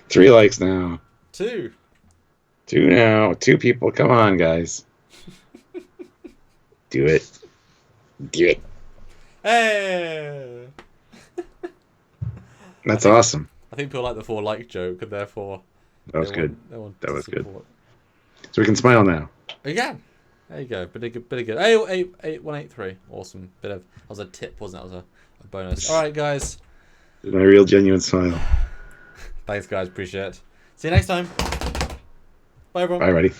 3 likes now. 2. 2 now. 2 people. Come on, guys. Do it. Do it. Hey! That's awesome. I think people like the 4 like joke, and therefore... That was good. That was good. So we can smile now. Again. There you go. Bit of good. 183. Awesome. That was a tip, wasn't it? That was a bonus. Alright, guys. This is my real genuine smile. Thanks, guys. Appreciate it. See you next time. Bye, everyone. Bye, buddy.